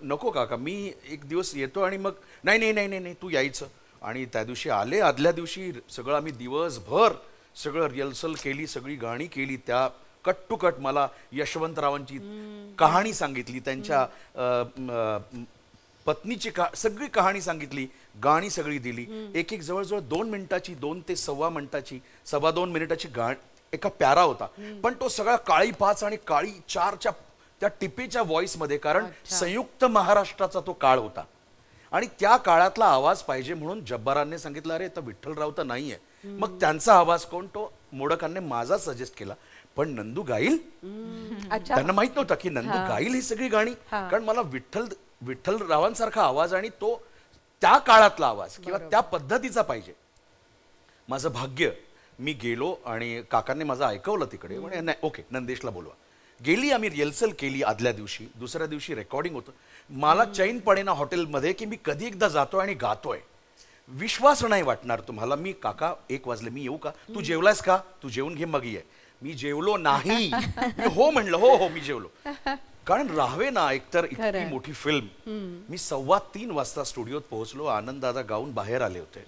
नको काका, मी एक दिवस येतो आणि मग नाही तू यायचं. आणि त्या दिवशी आले. आदल्या दिवशी सगळं आम्ही दिवसभर सगळं रिहर्सल केली, सगळी गाणी केली. त्या कट टू कट मला यशवंतरावांची कहाणी सांगितली, त्यांच्या पत्नीची सगळी कहाणी सांगितली, गाणी सगळी दिली. एक जवळजवळ 2 मिनिटाची, 2 ते 1.25 मिनिटाची, 2.25 मिनिटाची एका प्यारा होता. पण तो सगळा काळी 5 आणि काळी 4च्या त्या टिपेच्या व्हॉइसमध्ये, कारण संयुक्त महाराष्ट्राचा तो काळ होता आणि त्या काळातला आवाज पाहिजे म्हणून जब्बारांनी सांगितलं, अरे तर विठ्ठलराव तर नाहीये, मग त्यांचा आवाज कोण, तो मोडकांनी माझा सजेस्ट केला. पण नंदू गाईल, त्यांना माहित नव्हतं की नंदू गाईल ही सगळी गाणी, कारण मला विठ्ठलरावांसारखा आवाज आणि तो त्या काळातला आवाज किंवा त्या पद्धतीचा पाहिजे. माझं भाग्य, मी गेलो आणि काकांनी माझं ऐकवलं तिकडे, म्हणजे नाही ओके नंदेशला बोलवा. गेली, आम्ही रिहर्सल केली. आदल्या दिवशी 2ऱ्या दिवशी रेकॉर्डिंग होतं. मला चैन पडेना हॉटेलमध्ये की मी कधी एकदा जातोय आणि गातोय. विश्वास नाही वाटणार तुम्हाला. मी काका 1 वाजले, मी येऊ का, तू जेवलायस का, तू जेवून घे मग ये. मी जेवलो नाही. मी हो म्हणलं, हो मी जेवलो. कारण राहावे ना, एकतर इतकी मोठी फिल्म. मी 3:15 वाजता स्टुडिओत पोहोचलो. आनंद दादा गाऊन बाहेर आले होते.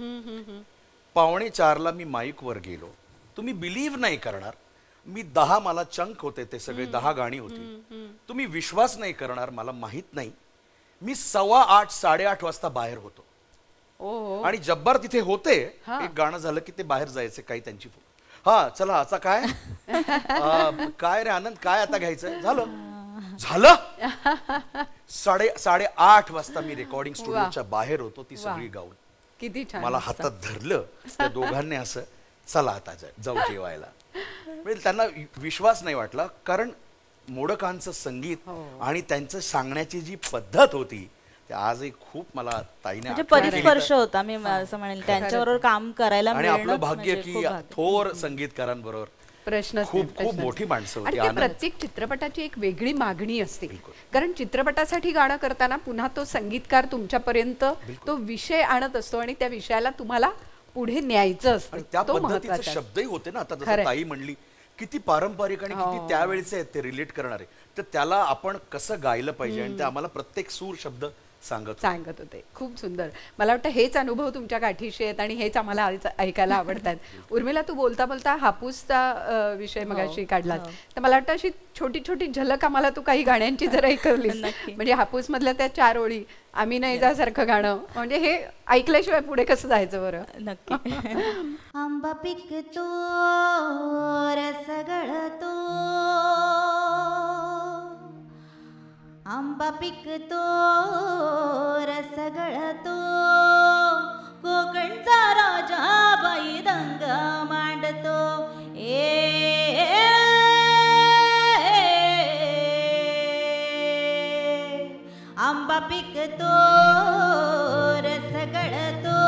3:45ला मी माईकवर गेलो. तुम्ही बिलीव्ह नाही करणार, मी 10 मला चंक होते, ते सगळे 10 गाणी होती. तुम्ही विश्वास नाही करणार, मला माहित नाही, मी 7:15 8:30 वाजता बाहेर होतो. आणि जब्बार तिथे होते. एक गाणं झालं की ते बाहेर जायचे, काही त्यांची चला आता काय काय रे आनंद, काय आता घ्यायचंय, झालं 8:30 वाजता मी रेकॉर्डिंग स्टुडिओच्या बाहेर होतो. ती सगळी गाऊन
किती छान.
मला हातात धरलं त्या दोघांनी, असं चला आता जाऊ जेवायला. म्हणजे त्यांना विश्वास नाही वाटला, कारण मोडकांचं संगीत आणि त्यांचं सांगण्याची जी पद्धत होती ते आजही खूप मला ताईने
म्हणजे
आठवण केली.
परिस्पर्श होता मी असं म्हणेल त्यांच्याबरोबर काम करायला
आणि आपलं
मिळणंच
भाग्य
म्हणजे
की
खूप भाग्य.
थोर संगीतकारांबरोबर
प्रश्न
खूप मोठी माणसं
आणि
होती.
त्या
आनंद.
प्रत्येक चित्रपटाची एक वेगळी मागणी असते कारण चित्रपटासाठी गाणं करताना पुन्हा तो संगीतकार तुमच्यापर्यंत तो विषय आणत असतो आणि त्या विषयाला तुम्हाला पुढे न्यायचं
आणि
असतं
त्या
तो
पद्धतीचे
महत्त्वाचा आहे.
शब्दही होते ना. आता
खरंय.
जसं ताई म्हणली किती पारंपरिक आणि किती त्यावेळेचे आहेत ते रिलेट करणारे. तर त्याला आपण कसं गायलं पाहिजे आणि ते आम्हाला प्रत्येक सूर शब्द सांगत
होते. खूप सुंदर. मला वाटतं हेच अनुभव तुमच्या गाठीशी आहेत आणि हेच आम्हाला ऐकायला आवडतात. उर्मिला, तू बोलता बोलता हापूसचा विषय मगाशी काढलात तर मला वाटतं अशी छोटी छोटी झलक आम्हाला तू काही गाण्यांची जर ऐकवलीस म्हणजे हापूस मधल्या त्या 4 ओळी आम्ही नाही जा सारखं गाणं म्हणजे हे ऐकल्याशिवाय पुढे कसं जायचं बरं.
नक्की.
आंबा पिकतो रस गळतो आंबा पिकतो रस गळतो कोकणचा राजा बाई दंग मांडतो आंबा पिकतो रस गळतो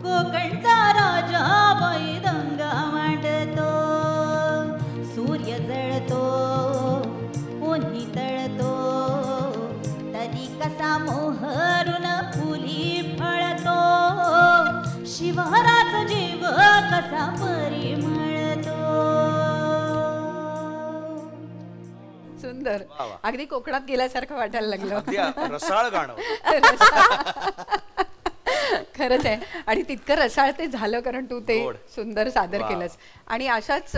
कोकणचा राजा बाई दंग मांडतो सूर्य जळतो कोणी तळतो तरी कसा मोहरून फुली फळतो शिवाराचा जीव कसा परिमळतो.
सुंदर.
वा वा.
अगदी कोकणात गेल्यासारखं वाटायला लागलं.
अगदी रसाळ गाणं.
खरंच आहे आणि तितकं रसाळ ते झालं कारण तू ते
गोड.
सुंदर सादर
वा.
केलंस आणि अशाच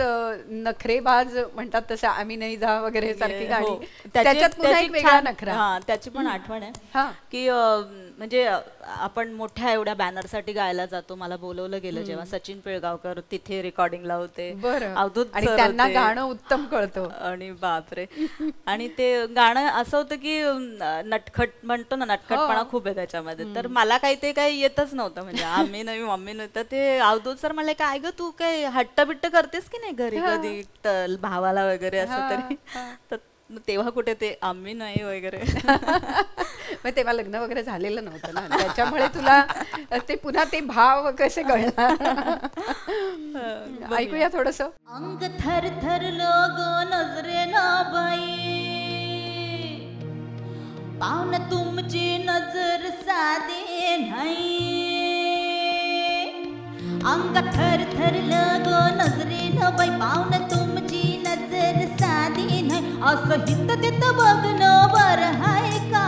नखरेबाज म्हणतात तसं आम्ही नाही जा वगैरे सारखी
हो.
गाणी
त्याची-
त्याच्यात पुन्हा
त्याची
एक वेगळा
छान-
नखरा.
हा, त्याची पण आठवण
हा.
आहे की म्हणजे आपण मोठ्या एवढ्या बॅनरसाठी गायला जातो. मला बोलवलं गेलं जेव्हा सचिन पिळगावकर तिथे रेकॉर्डिंगला होते.
बरं.
अवधूत
आणि
सर
त्यांना
होते.
गाणं उत्तम कळतं.
आणि बापरे आणि ते गाणं असं होतं की नटखट म्हणतो ना नटखटपणा खूप आहे त्याच्यामध्ये. तर मला काही ते काही येतच नव्हतं म्हणजे आम्ही नाही मम्मी नाही. तर ते अवधूत सर म्हणले काय ग तू काय हट्ट बिट्ट करतेस की नाही घरी कधी भावाला वगैरे असं तरी. तर तेव्हा कुठे ते आम्ही नाही वगैरे.
मग तेव्हा लग्न वगैरे झालेलं नव्हतं ना त्याच्यामुळे तुला ते पुन्हा ते भाव कसे कळणार. ऐकूया थोडस.
अंग थर थरलो गो नजरेला बाई पाहुन तुमची नजर साधे नाही अंग थर थरलं गो नजरेला बाई पाहुन तुमची नजर साधी नाही असं हित तिथं बघणं बरं हाय का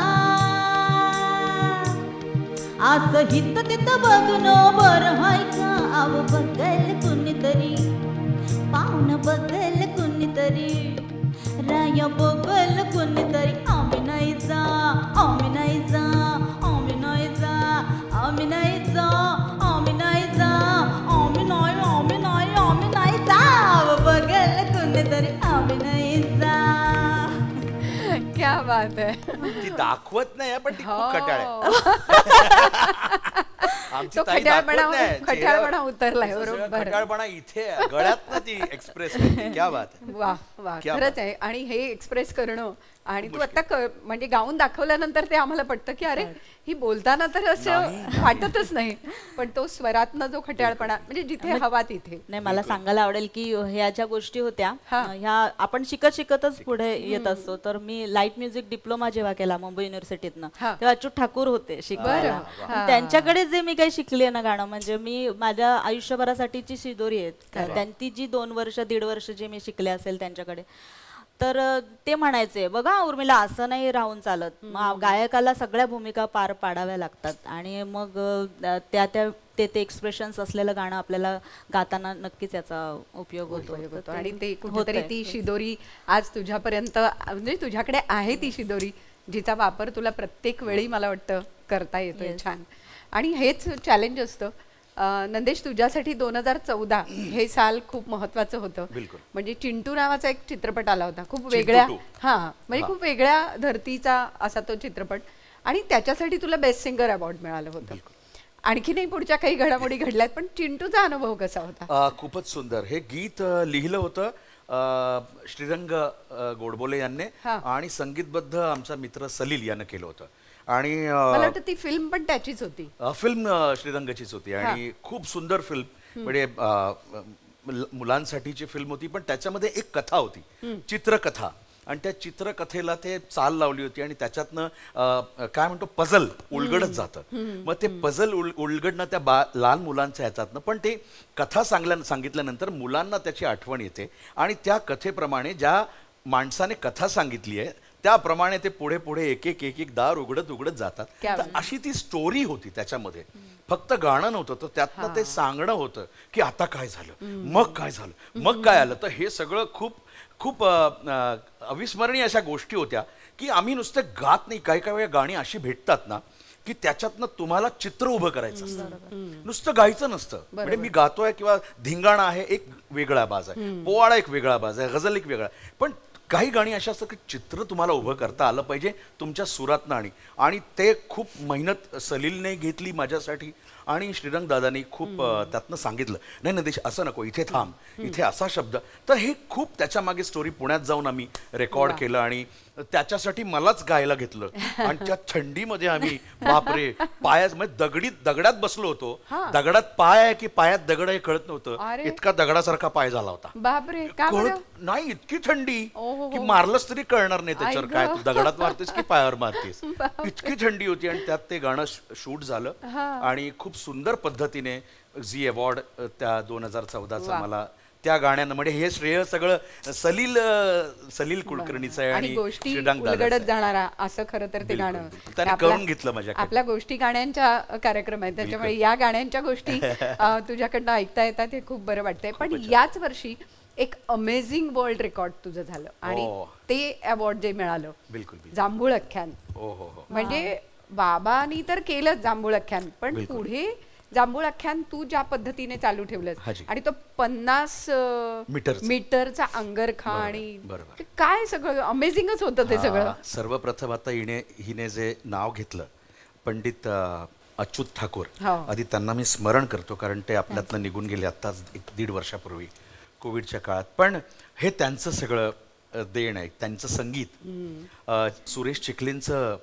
असं हित तिथं बघणं बरं हाय का अव बघल कुणीतरी पाहुण बघल कुणीतरी राया बघल कुणीतरी आम्ही नाही जा आम्ही नाही जा आम्ही नाही जा आम्ही नाही जा आम्ही नाही जा आम्ही नाही आम्ही नाही आम्ही नाही जा अव बघल कुणीतरी आम्ही नाही जा.
क्या बात आहे.
ती दाखवत नाही पण ती खूप खट्याळ आहे. आमची
तो
ताई दाखवत
खट्याळपणा
नाही.
खट्याळपणा उतरलाय
तसं सगळं
बरोबर.
खट्याळपणा इथे गळ्यात ना ती एक्सप्रेस करते. क्या बात आहे.
वा वा
क्या
खरंच आहे आणि हे एक्सप्रेस करणं आणि तू आता म्हणजे गाऊन दाखवल्यानंतर ते आम्हाला पटतं की अरे ही बोलताना तर असं वाटतच नाही पण तो स्वरातनं जो खट्याळपणा म्हणजे जिथे हवा तिथे.
नाही मला सांगायला आवडेल की ह्या ज्या गोष्टी होत्या ह्या आपण शिकत शिकतच पुढे येत असतो. तर मी लाईट म्युझिक डिप्लोमा जेव्हा केला मुंबई युनिव्हर्सिटीतनं तेव्हा अच्युत ठाकूर होते शिकवायला. त्यांच्याकडे जे मी काही शिकले ना गाणं म्हणजे मी माझ्या आयुष्यभरासाठीची शिदोरी आहेत. त्यांची जी 2 वर्ष 1.5 वर्ष जे मी शिकले असेल त्यांच्याकडे तर ते म्हणायचे बघा उर्मिला असं नाही राहून चालत. मग गायकाला सगळ्या भूमिका पार पाडाव्या लागतात आणि मग त्या त्या ते एक्सप्रेशन्स असलेलं गाणं आपल्याला गाताना नक्कीच याचा उपयोग होतो.
आणि ते कुठेतरी ती शिदोरी आज तुझ्यापर्यंत म्हणजे तुझ्याकडे आहे ती शिदोरी जिचा वापर तुला प्रत्येक वेळी मला वाटतं करता येतोय. छान. आणि हेच चॅलेंज असतं. नंदेश तुझ्यासाठी 2014 हे साल खूप महत्वाचं होतं. म्हणजे चिंटू नावाचा एक चित्रपट आला होता खूप वेगळ्या म्हणजे खूप वेगळ्या धर्तीचा असा तो चित्रपट आणि त्याच्यासाठी तुला बेस्ट सिंगर अवॉर्ड मिळालं होतं. आणखीनही पुढच्या काही घडामोडी घडल्यात पण चिंटूचा अनुभव कसा होता?
खूपच सुंदर. हे गीत लिहिलं होतं श्रीरंग गोडबोले यांनी आणि संगीतबद्ध आमचा मित्र सलील यानं केलं होतं. आणि
मला वाटतं ती फिल्म पण त्याचीच होती.
फिल्म श्रीरंगाचीच होती आणि खूप सुंदर फिल्म, म्हणजे मुलांसाठीची फिल्म होती, पण त्याच्यामध्ये एक कथा होती, चित्रकथा, आणि त्या चित्रकथेला ते चाल लावली होती आणि त्याच्यातनं काय म्हणतो पझल उलगडत जातं. मग ते पझल उलगडणं त्या लहान मुलांच्या ह्याच्यातनं, पण ते कथा सांगितल्यानंतर मुलांना त्याची आठवण येते आणि त्या कथेप्रमाणे ज्या माणसाने कथा सांगितली आहे त्याप्रमाणे ते पुढे पुढे एक एक दार उघडत जातात. तर अशी ती स्टोरी होती त्याच्यामध्ये. फक्त गाणं नव्हतं, तर त्यातनं ते सांगणं होतं की आता काय झालं, मग काय झालं, मग काय आलं. तर हे सगळं खूप खूप अविस्मरणीय अशा गोष्टी होत्या की आम्ही नुसतं गात नाही, काही काही वेळा गाणी अशी भेटतात ना की त्याच्यातनं तुम्हाला चित्र उभं करायचं असतं, नुसतं गायचं नसतं. म्हणजे मी गातोय किंवा धिंगाणा आहे एक वेगळा बाज आहे, पोवाडा एक वेगळा बाज आहे, गझल एक वेगळा, पण काही गाणी अशी असतात की चित्र तुम्हाला उभं करता आलं पाहिजे तुमच्या सुरातनं. आणि ते खूप मेहनत सलीलने घेतली माझ्यासाठी आणि श्रीरंग दादांनी खूप त्यातनं सांगितलं, नाही नाही देश असं नको, इथे थांब, इथे असा शब्द. तर हे खूप त्याच्या मागे स्टोरी पुण्यात जाऊन आम्ही रेकॉर्ड केलं आणि त्याच्यासाठी मलाच गायला घेतलं. आणि त्या थंडीमध्ये आम्ही बापरे पायात म्हणजे दगडात बसलो होतो, दगडात पाय आहे की पायात दगड आहे कळत नव्हतं, इतका दगडासारखा पाय झाला होता.
बापरे,
कळत नाही, इतकी थंडी की मारलंच तरी कळणार नाही त्याच्यावर काय तू दगडात मारतेस की पायावर मारतेस, इतकी थंडी होती. आणि त्यात ते गाणं शूट झालं आणि खूप सुंदर पद्धतीने झी अवॉर्ड त्या 2014चा मला त्या गाण्यानं, म्हणजे हे श्रेय सगळं सलील कुलकर्णीचं आहे आणि
गोष्टी उलगडत जाणारा असं खरं तर ते गाणं
त्याने करून घेतलं माझ्याकडे.
आपल्या गोष्टी गाण्यांच्या कार्यक्रम आहे, त्याच्यामुळे या गाण्यांच्या गोष्टी तुझ्याकडनं ऐकता येतात, हे खूप बरं वाटतंय. पण याच वर्षी एक अमेझिंग वर्ल्ड रेकॉर्ड तुझं झालं आणि ते अवॉर्ड जे मिळालं,
बिलकुल
जांभूळ अख्यान. म्हणजे बाबांनी तर केलं जांभूळ अख्यान, पण पुढे जांभूळ अख्यान तू ज्या पद्धतीने चालू ठेवलंस आणि तो 50 मीटरचा अंगरखा आणि काय सगळं अमेझिंगच होतं ते सगळं.
सर्वप्रथम आता हिने जे नाव घेतलं पंडित अच्युत ठाकूर, आधी त्यांना मी स्मरण करतो कारण ते आपल्यातनं निघून गेले आत्ताच 1.5 वर्षापूर्वी कोविडच्या काळात. पण हे त्यांचं सगळं देण आहे, त्यांचं संगीत, सुरेश चिखलींचं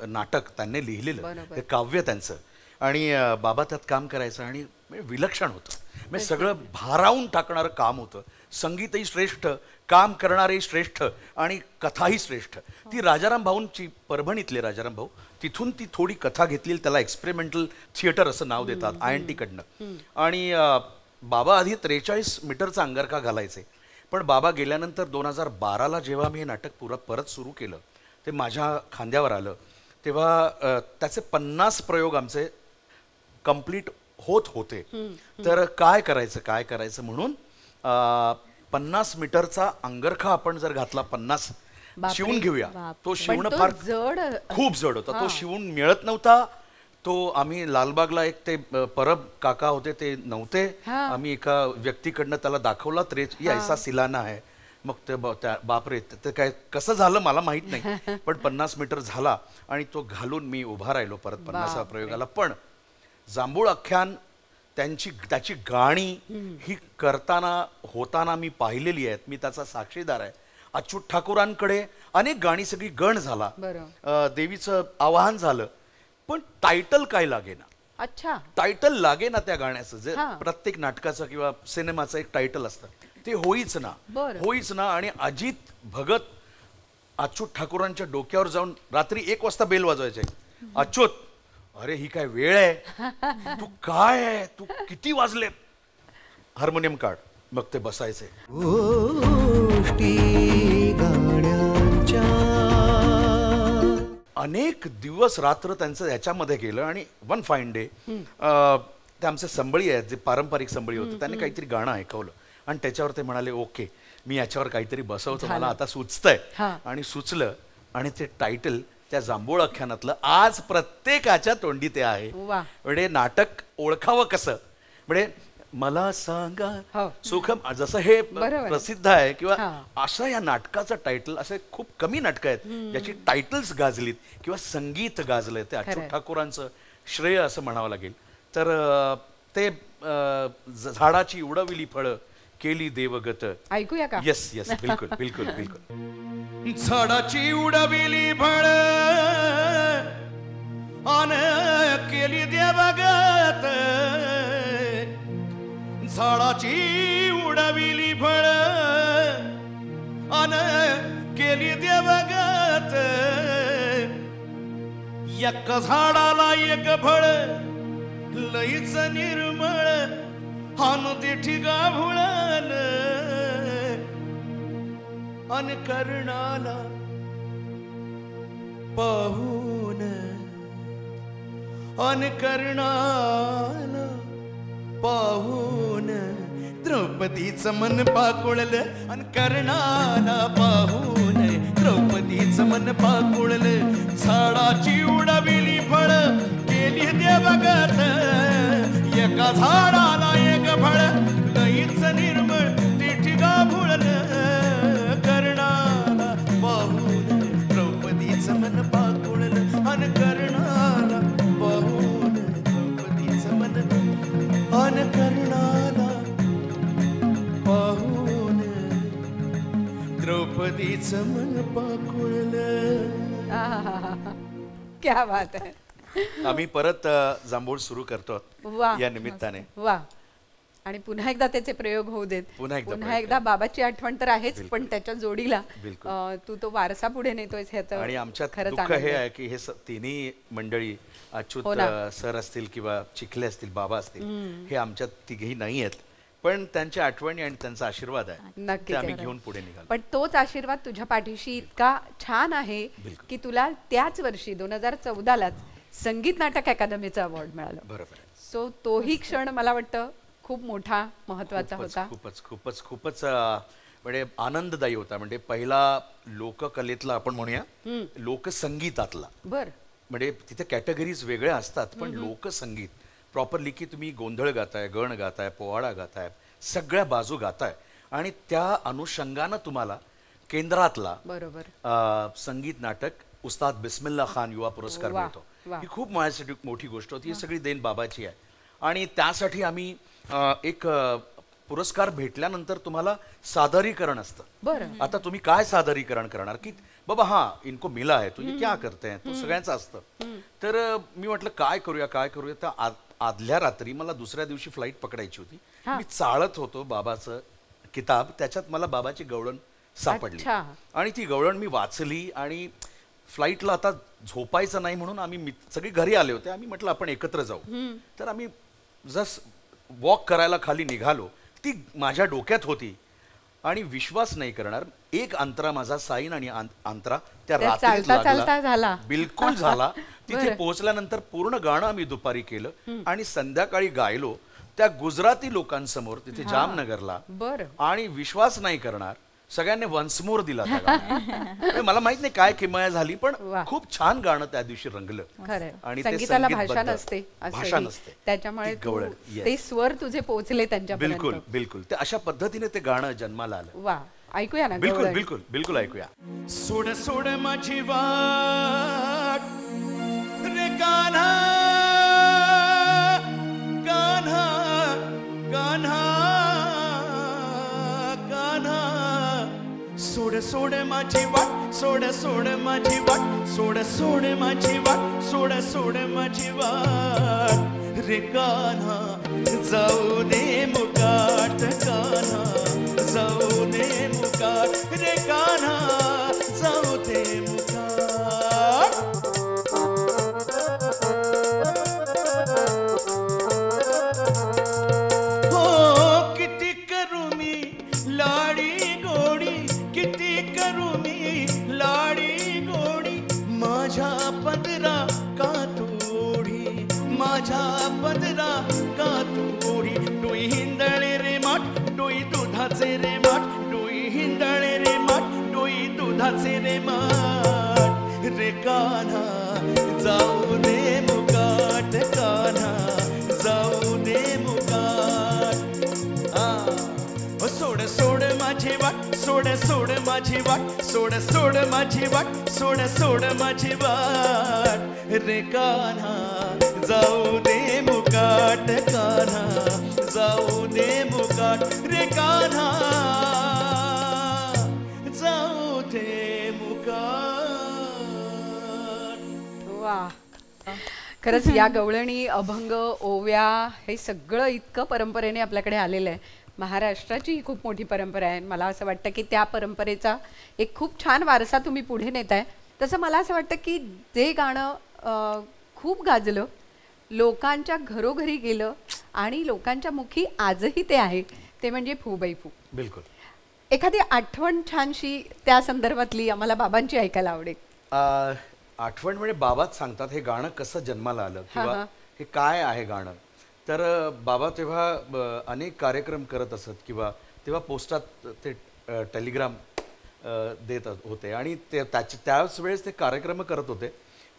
नाटक त्यांनी लिहिलेलं, हे काव्य त्यांचं, आणि बाबा त्यात काम करायचं आणि विलक्षण होतं. म्हणजे सगळं भारावून टाकणारं काम होतं. संगीतही श्रेष्ठ, काम करणारेही श्रेष्ठ आणि कथाही श्रेष्ठ. ती राजाराम भाऊंची, परभणीतले राजाराम भाऊ, तिथून ती थोडी कथा घेतली, त्याला एक्सपेरिमेंटल थिएटर असं नाव देतात INT कडनं. आणि बाबा आधी 43 मीटरचा अंगरखा घालायचे, पण बाबा गेल्यानंतर 2012ला जेव्हा मी हे नाटक परत सुरू केलं, ते माझ्या खांद्यावर आलं, तेव्हा त्याचे 50 प्रयोग आमचे कंप्लीट होत होते. तर काय करायचं म्हणून 50 मीटरचा अंगरखा आपण जर घातला, 50 शिवून घेऊया. तो शिवणं फार खूप जड होता, तो शिवून मिळत नव्हता. तो आम्ही लालबागला एक ते परब काका होते, ते नव्हते, आम्ही एका व्यक्तीकडनं त्याला दाखवला, ये ऐसा सिलाना आहे. मग ते बापरे, ते काय कसं झालं मला माहित नाही, पण 50 मीटर झाला आणि तो घालून मी उभा राहिलो परत 50व्या प्रयोगाला. पण जांभूळ आख्यान त्याची गाणी ही होताना मी पाहिलेली आहेत, मी त्याचा साक्षीदार आहे. अच्युत ठाकूरांकडे अनेक गाणी सगळी गण झाला, देवीचं आवाहन झालं, पण टायटल काय लागेना.
अच्छा,
टायटल लागेना त्या गाण्याचं. जे प्रत्येक नाटकाचं किंवा सिनेमाचं एक टायटल असतं, ते होईच ना. आणि अजित भगत अच्युत ठाकूरांच्या डोक्यावर जाऊन रात्री 1 वाजता बेल वाजवायचे. अच्युत, अरे ही काय वेळ आहे, तू काय आहे, तू किती वाजले, हार्मोनियम काढ. मग ते बसायचे. अनेक दिवस रात्र त्यांचं ह्याच्यामध्ये गेलं. आणि वन फाईन डे ते आमचे संबळी आहेत, जे पारंपरिक संबळी होते, त्यांनी काहीतरी गाणं ऐकवलं आणि त्याच्यावर ते म्हणाले, ओके मी याच्यावर काहीतरी बसवतो, मला आता सुचतंय. आणि सुचलं आणि ते टायटल त्या जांभूळ आख्यानातलं आज प्रत्येकाच्या तोंडी ते आहे. म्हणजे नाटक ओळखावं कसं, म्हणजे मला सांगा सुखम, जसं हे प्रसिद्ध आहे, किंवा असं या नाटकाचं टायटल. असे खूप कमी नाटकं आहेत ज्याची टायटल्स गाजलीत किंवा संगीत गाजलंय. ते अच्युत ठाकूरांचं श्रेय असं म्हणावं लागेल. तर ते झाडाची उडविली फळं केली देवगत.
ऐकूया का?
येस येस, बिलकुल बिलकुल बिलकुल.
झाडाची उडविली फळ अन केली देवगत. झाडाची उडविली फळ अन केली देवगत. एक झाडाला एक फळ लईच निर्मळ हानु ते ठिगा भुळल. अन कर्णाला पाहून अन कर्णाला पाहून द्रौपदीचं मन पाकुळलं. अन कर्णाला पाहून द्रौपदीचं मन पाकुळलं. झाडाची उडविली फळ केली देवगत. एका झाडाला एक फळ लईच निर्मळ ते ठिगा भुळलं. कर्णाला पाहून द्रौपदीचं मन पाकुळलं. अन कर्णाला पाहून द्रौपदीचं मन अन कर्णाला पाहून द्रौपदीचं मन पाकुळलं.
क्या बात आहे.
आम्ही परत जांभूळ सुरू करतो
वा,
या निमित्ताने.
वा. आणि पुन्हा एकदा त्याचे प्रयोग होऊ देत. पुन्हा एकदा बाबाची आठवण तर आहेच, पण त्याच्या जोडीला तू तो वारसा पुढे नेतोयस ह्याचं.
आणि आमच्यात दुःख हे आहे की हे तिन्ही मंडळी अच्युत सर असतील किंवा चिखले असतील, बाबा असतील, हे आमच्यात तिघेही नाही आहेत, पण त्यांच्या आठवणी आणि त्यांचा आशीर्वाद आहे,
नक्की
आम्ही घेऊन पुढे निघालो.
पण तोच आशीर्वाद तुझ्या पाठीशी इतका छान आहे की तुला त्याच वर्षी 2014 संगीत नाटक अकादमीचा अवॉर्ड मिळाला.
बरोबर.
सो तोही क्षण मला वाटतं खूप मोठा महत्वाचा होता.
खूपच खूपच खूपच म्हणजे आनंददायी होता. म्हणजे पहिला लोककलेतला आपण म्हणूया लोकसंगीतातला.
बर.
म्हणजे तिथे कॅटेगरीज वेगळ्या असतात, पण लोकसंगीत प्रॉपरली की तुम्ही गोंधळ गाताय, गण गाताय, पोवाडा गाताय, सगळ्या बाजू गाताय आणि त्या अनुषंगानं तुम्हाला केंद्रातला
बरोबर
संगीत नाटक उस्ताद बिस्मिल्ला खान युवा पुरस्कार मिळतो. ही खूप माझ्यासाठी मोठी गोष्ट होती. ही सगळी देण बाबाची आहे. आणि त्यासाठी आम्ही एक पुरस्कार भेटल्यानंतर तुम्हाला सादरीकरण असतं.
बरं.
आता तुम्ही काय सादरीकरण करणार की बाबा हा इनको मिला है तो ये क्या करते हैं, तो सगळ्यांचं असतं. तर मी म्हटलं काय करूया काय करूया. तर आदल्या रात्री मला दुसऱ्या दिवशी फ्लाईट पकडायची होती. मी चाळत होतो बाबाचं किताब, त्याच्यात मला बाबाची गवळण सापडली आणि ती गवळण मी वाचली. आणि फ्लाईटला आता झोपायचं नाही म्हणून आम्ही सगळे घरी आले होते. आम्ही म्हटलं आपण एकत्र जाऊ. तर आम्ही जस्ट वॉक करायला खाली निघालो, ती माझ्या डोक्यात होती आणि विश्वास नाही करणार, एक अंतरा माझा साईन आणि अंतरा त्या रात्रीत लागला. बिलकुल झाला. तिथे पोहोचल्यानंतर पूर्ण गाणं आम्ही दुपारी केलं आणि संध्याकाळी गायलो त्या गुजराती लोकांसमोर तिथे जामनगरला. आणि विश्वास नाही करणार, सगळ्यांनी वन्स मोर दिला. मला माहित नाही काय किमया झाली, पण खूप छान गाणं त्या दिवशी रंगलं.
आणि संगीताला भाषा नसते, त्याच्यामुळे ते स्वर तुझे पोहोचले त्यांच्यापर्यंत.
बिलकुल बिलकुल. ते अशा पद्धतीने ते गाणं जन्माला आलं.
वा, ऐकूया ना.
बिलकुल बिलकुल बिलकुल ऐकूया.
सोड सोड माझी वाट रे कान्हा कान्हा कान्हा कान्हा. सोड सोड माझी वाट, सोड सोड माझी वाट, सोड सोड माझी वाट, सोड सोड माझी वाट रे कान्हा. जाऊ दे मुकाट कान्हा, जाऊ दे मुकाट रे कान्हा, जाऊ दे मुकाट. हो किती करू मी लाडी गोडी, किती करू मी लाडी गोडी, माझ्या पदरा का तोडी, माझ्या पदरा का तोडी. डोई हिंदळे रे माठ, डोई दुधाचे रे माठ, डोई हिंदळे रे माठ, डोई दुधाचे रे माठ रे कान्हा. जाऊ दे मुकाट कान्हा, जाऊ दे मुकाट. सोड सोड माझी वाट, सोड सोड माझी वाट, सोड सोड माझी वाट, सोड सोड माझी वाट रे कान्हा. जाऊ दे मुकाट कान्हा, जाऊ दे मुकाट रे कान्हा, जाऊ दे मुकाट.
वा, खरंच या गवळणी, अभंग, ओव्या हे सगळं इतकं परंपरेने आपल्याकडे आलेलं आहे. महाराष्ट्राची ही खूप मोठी परंपरा आहे. मला असं वाटतं की त्या परंपरेचा एक खूप छान वारसा तुम्ही पुढे नेताय. तसं मला असं वाटतं की जे गाणं खूप गाजलं, लोकांच्या घरोघरी गेलं आणि लोकांच्या मुखी आजही ते आहे, ते म्हणजे फू बाई फू.
बिलकुल.
एखादी आठवण छानशी त्या संदर्भातली आम्हाला बाबांची ऐकायला आवडेल.
आठवण म्हणजे बाबाच सांगतात हे गाणं कसं जन्माला आलं किंवा हे काय आहे गाणं. तर बाबा तेव्हा अनेक कार्यक्रम करत असत किंवा तेव्हा पोस्टात ते टेलिग्राम देत होते आणि ते त्याच वेळेस ते कार्यक्रम करत होते.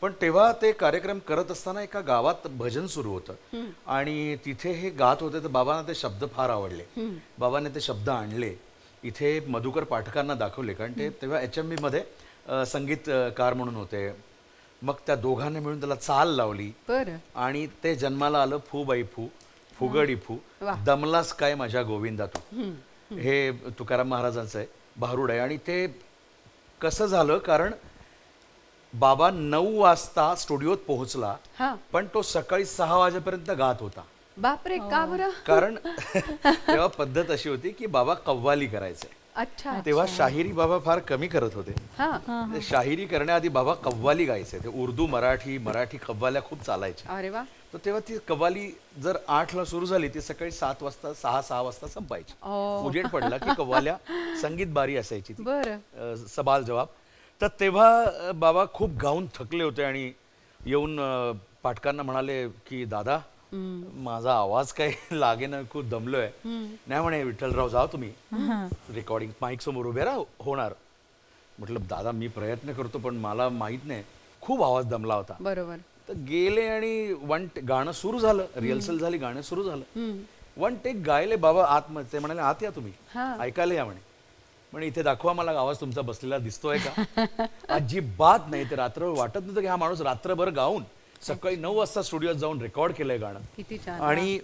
पण तेव्हा ते कार्यक्रम करत असताना एका गावात भजन सुरू होतं आणि तिथे हे गात होते. तर बाबांना ते शब्द फार आवडले. बाबांनी ते शब्द आणले इथे मधुकर पाठकांना दाखवले, कारण ते तेव्हा HMV मध्ये संगीतकार म्हणून होते. मग त्या दोघांनी मिळून त्याला चाल लावली आणि ते जन्माला आलं फू बाई फू, फुगडी फू, दमलास काय माझ्या गोविंदा तू. हे तुकाराम महाराजांचं आहे, भारुड आहे. आणि ते कसं झालं, कारण बाबा 9 वाजता स्टुडिओत पोहोचला, पण तो सकाळी 6 वाजेपर्यंत गात होता.
बापरे, का बरं?
कारण तेव्हा पद्धत अशी होती की बाबा कव्वाली करायचे.
अच्छा.
तेव्हा शाहिरी बाबा फार कमी करत होते. शाहिरी करण्याआधी बाबा कव्वाली गायचे. ते उर्दू, मराठी कव्वाल्या खूप चालायच्या.
अरे वा.
तर तेव्हा ती कव्वाली जर 8ला सुरू झाली ती सकाळी 7 वाजता 6 वाजता संपायची. उजेड पडला की कव्वाल्या संगीत बारी असायची, सवाल जवाब. तर तेव्हा बाबा खूप गाऊन थकले होते आणि येऊन पाठकांना म्हणाले की दादा माझा आवाज काही लागेना, खूप दमलोय. नाही म्हणे विठ्ठलराव जाओ तुम्ही रेकॉर्डिंग माईक समोर उभे राहा, होणार. म्हटलं दादा मी प्रयत्न करतो पण मला माहित नाही, खूप आवाज दमला होता.
बरोबर.
तर गेले आणि गाणं सुरू झालं, रिहर्सल झाली, गाणं सुरू झालं. 1 टेक गायले बाबा आतमध्ये. ते म्हणाले आत या तुम्ही, ऐकायला या म्हणे. म्हणे इथे दाखवा मला आवाज तुमचा बसलेला दिसतोय का. अजिबात नाही. ते रात्र वाटत नव्हतं की हा माणूस रात्रभर गाऊन सकाळी 9 वाजता स्टुडिओत जाऊन रेकॉर्ड केलंय गाणं.
किती छान.
आणि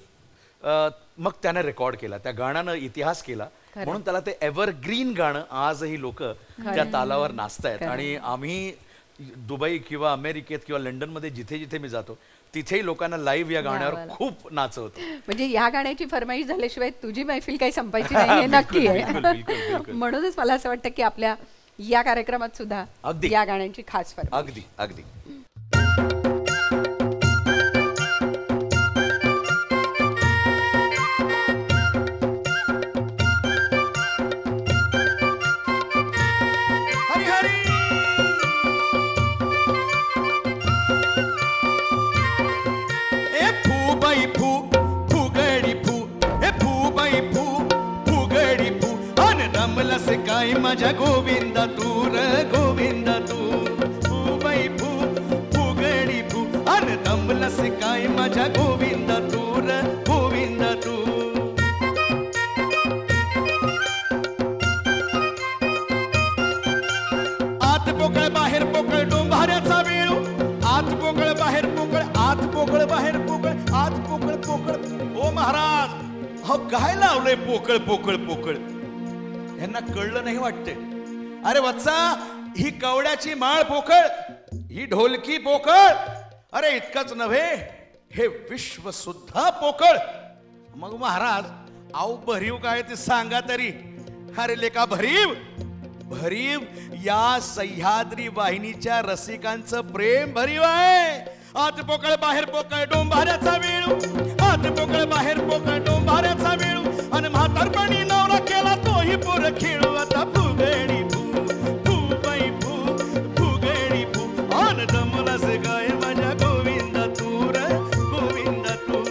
मग त्याने रेकॉर्ड केला, त्या गाण्यानं इतिहास केला. म्हणून त्याला ते एव्हरग्रीन गाणं आजही लोक त्या तालावर नाचतायत. आणि आम्ही दुबई किंवा अमेरिकेत किंवा लंडनमध्ये जिथे जिथे मी जातो तिथेही लोकांना लाईव्ह या गाण्यावर खूप नाचवतो.
म्हणजे या गाण्याची फरमाईश झाल्याशिवाय तुझी मैफिल काही संपायची नाही हे नक्की आहे. म्हणूनच मला असं वाटतं की आपल्या या कार्यक्रमात सुद्धा या गाण्यांची खास फरमाईश.
अगदी अगदी.
काय माझ्या गोविंदा तू र गोविंदा तू, फू बाई फू, फुगडी फू, अन दमलस काय माझ्या गोविंदा तू र गोविंदा तू. आत पोकळ बाहेर पोकळ डोंबाऱ्याचा वेळू, आत पोकळ बाहेर पोकळ, आत पोकळ बाहेर पोकळ, आत पोकळ पोकळ. ओ महाराज, हो काय लावलंय पोकळ पोकळ पोकळ. यांना कळलं नाही वाटते. अरे वत्सा, ही कवड्याची माळ पोकळ, ही ढोलकी पोकळ. अरे इतकंच नव्हे, हे विश्व सुद्धा पोकळ. मग महाराज, आऊ भरीव काय ते सांगा तरी. अरे लेका भरीव, भरीव या सह्याद्री वाहिनीच्या रसिकांचं प्रेम भरीव आहे. आत पोकळ बाहेर पोकळ डोंबाऱ्याचा वेळू, आत पोकळ बाहेर पोकळ डोंबाऱ्याचा वेळू. आणि म्हातारपणी नवरा केला तोही पोर खेळू. आता फुगडी फू, फू बाई फू, फुगडी फू, अन दमलास काय माझ्या गोविंदा तू र गोविंदा तू.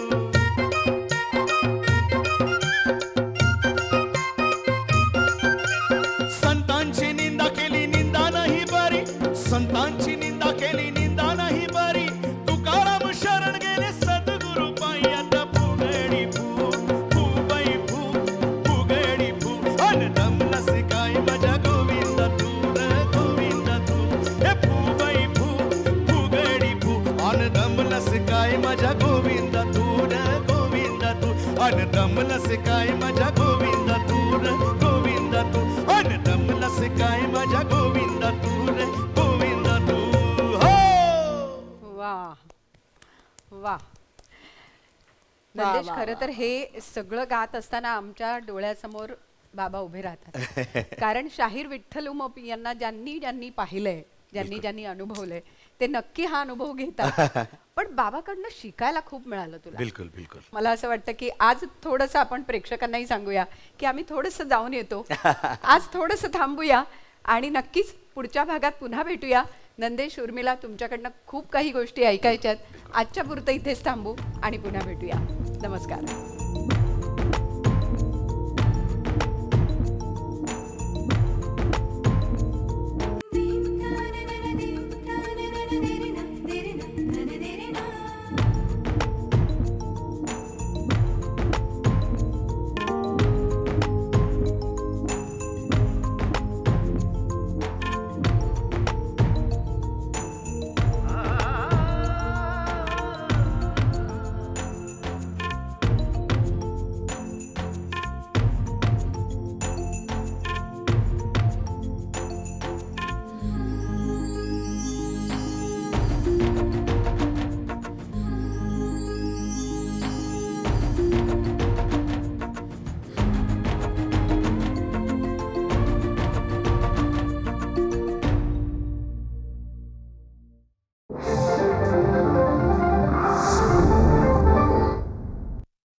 संतांची निंदा केली निंदा नाही बरी, संतांची निंदा केली निंदा नाही बरी. तुकाराम शरण गेले सद्गुरु पायी. आता फुगडी फू, फू बाई फू, फुगडी फू, अन दमलास काय माझ्या गोविंदा तू र गोविंदा तू. हे फू बाई फू, अन दमलस काय माझ्या गोविंदा तू रे गोविंदा तू अन दमलस काय माझ्या गोविंदा तू रे गोविंदा तू हो
वा वा नंदेश, खरं तर हे सगळं गात असताना आमच्या डोळ्यासमोर बाबा उभे राहतात. कारण शाहीर विठ्ठल उमप यांना ज्यांनी ज्यांनी पाहिलंय, ज्यांनी ज्यांनी अनुभवलंय ते नक्की हा अनुभव घेतात. पण बाबाकडनं शिकायला खूप मिळालं तुला.
बिलकुल बिलकुल.
मला असं वाटतं की आज थोडंसं आपण प्रेक्षकांनाही सांगूया की आम्ही थोडंसं जाऊन येतो, आज थोडंसं थांबूया आणि नक्कीच पुढच्या भागात पुन्हा भेटूया. नंदेश, उर्मिला, तुमच्याकडनं खूप काही गोष्टी ऐकायच्यात. आजच्या पुरतं इथेच थांबू आणि पुन्हा भेटूया. नमस्कार.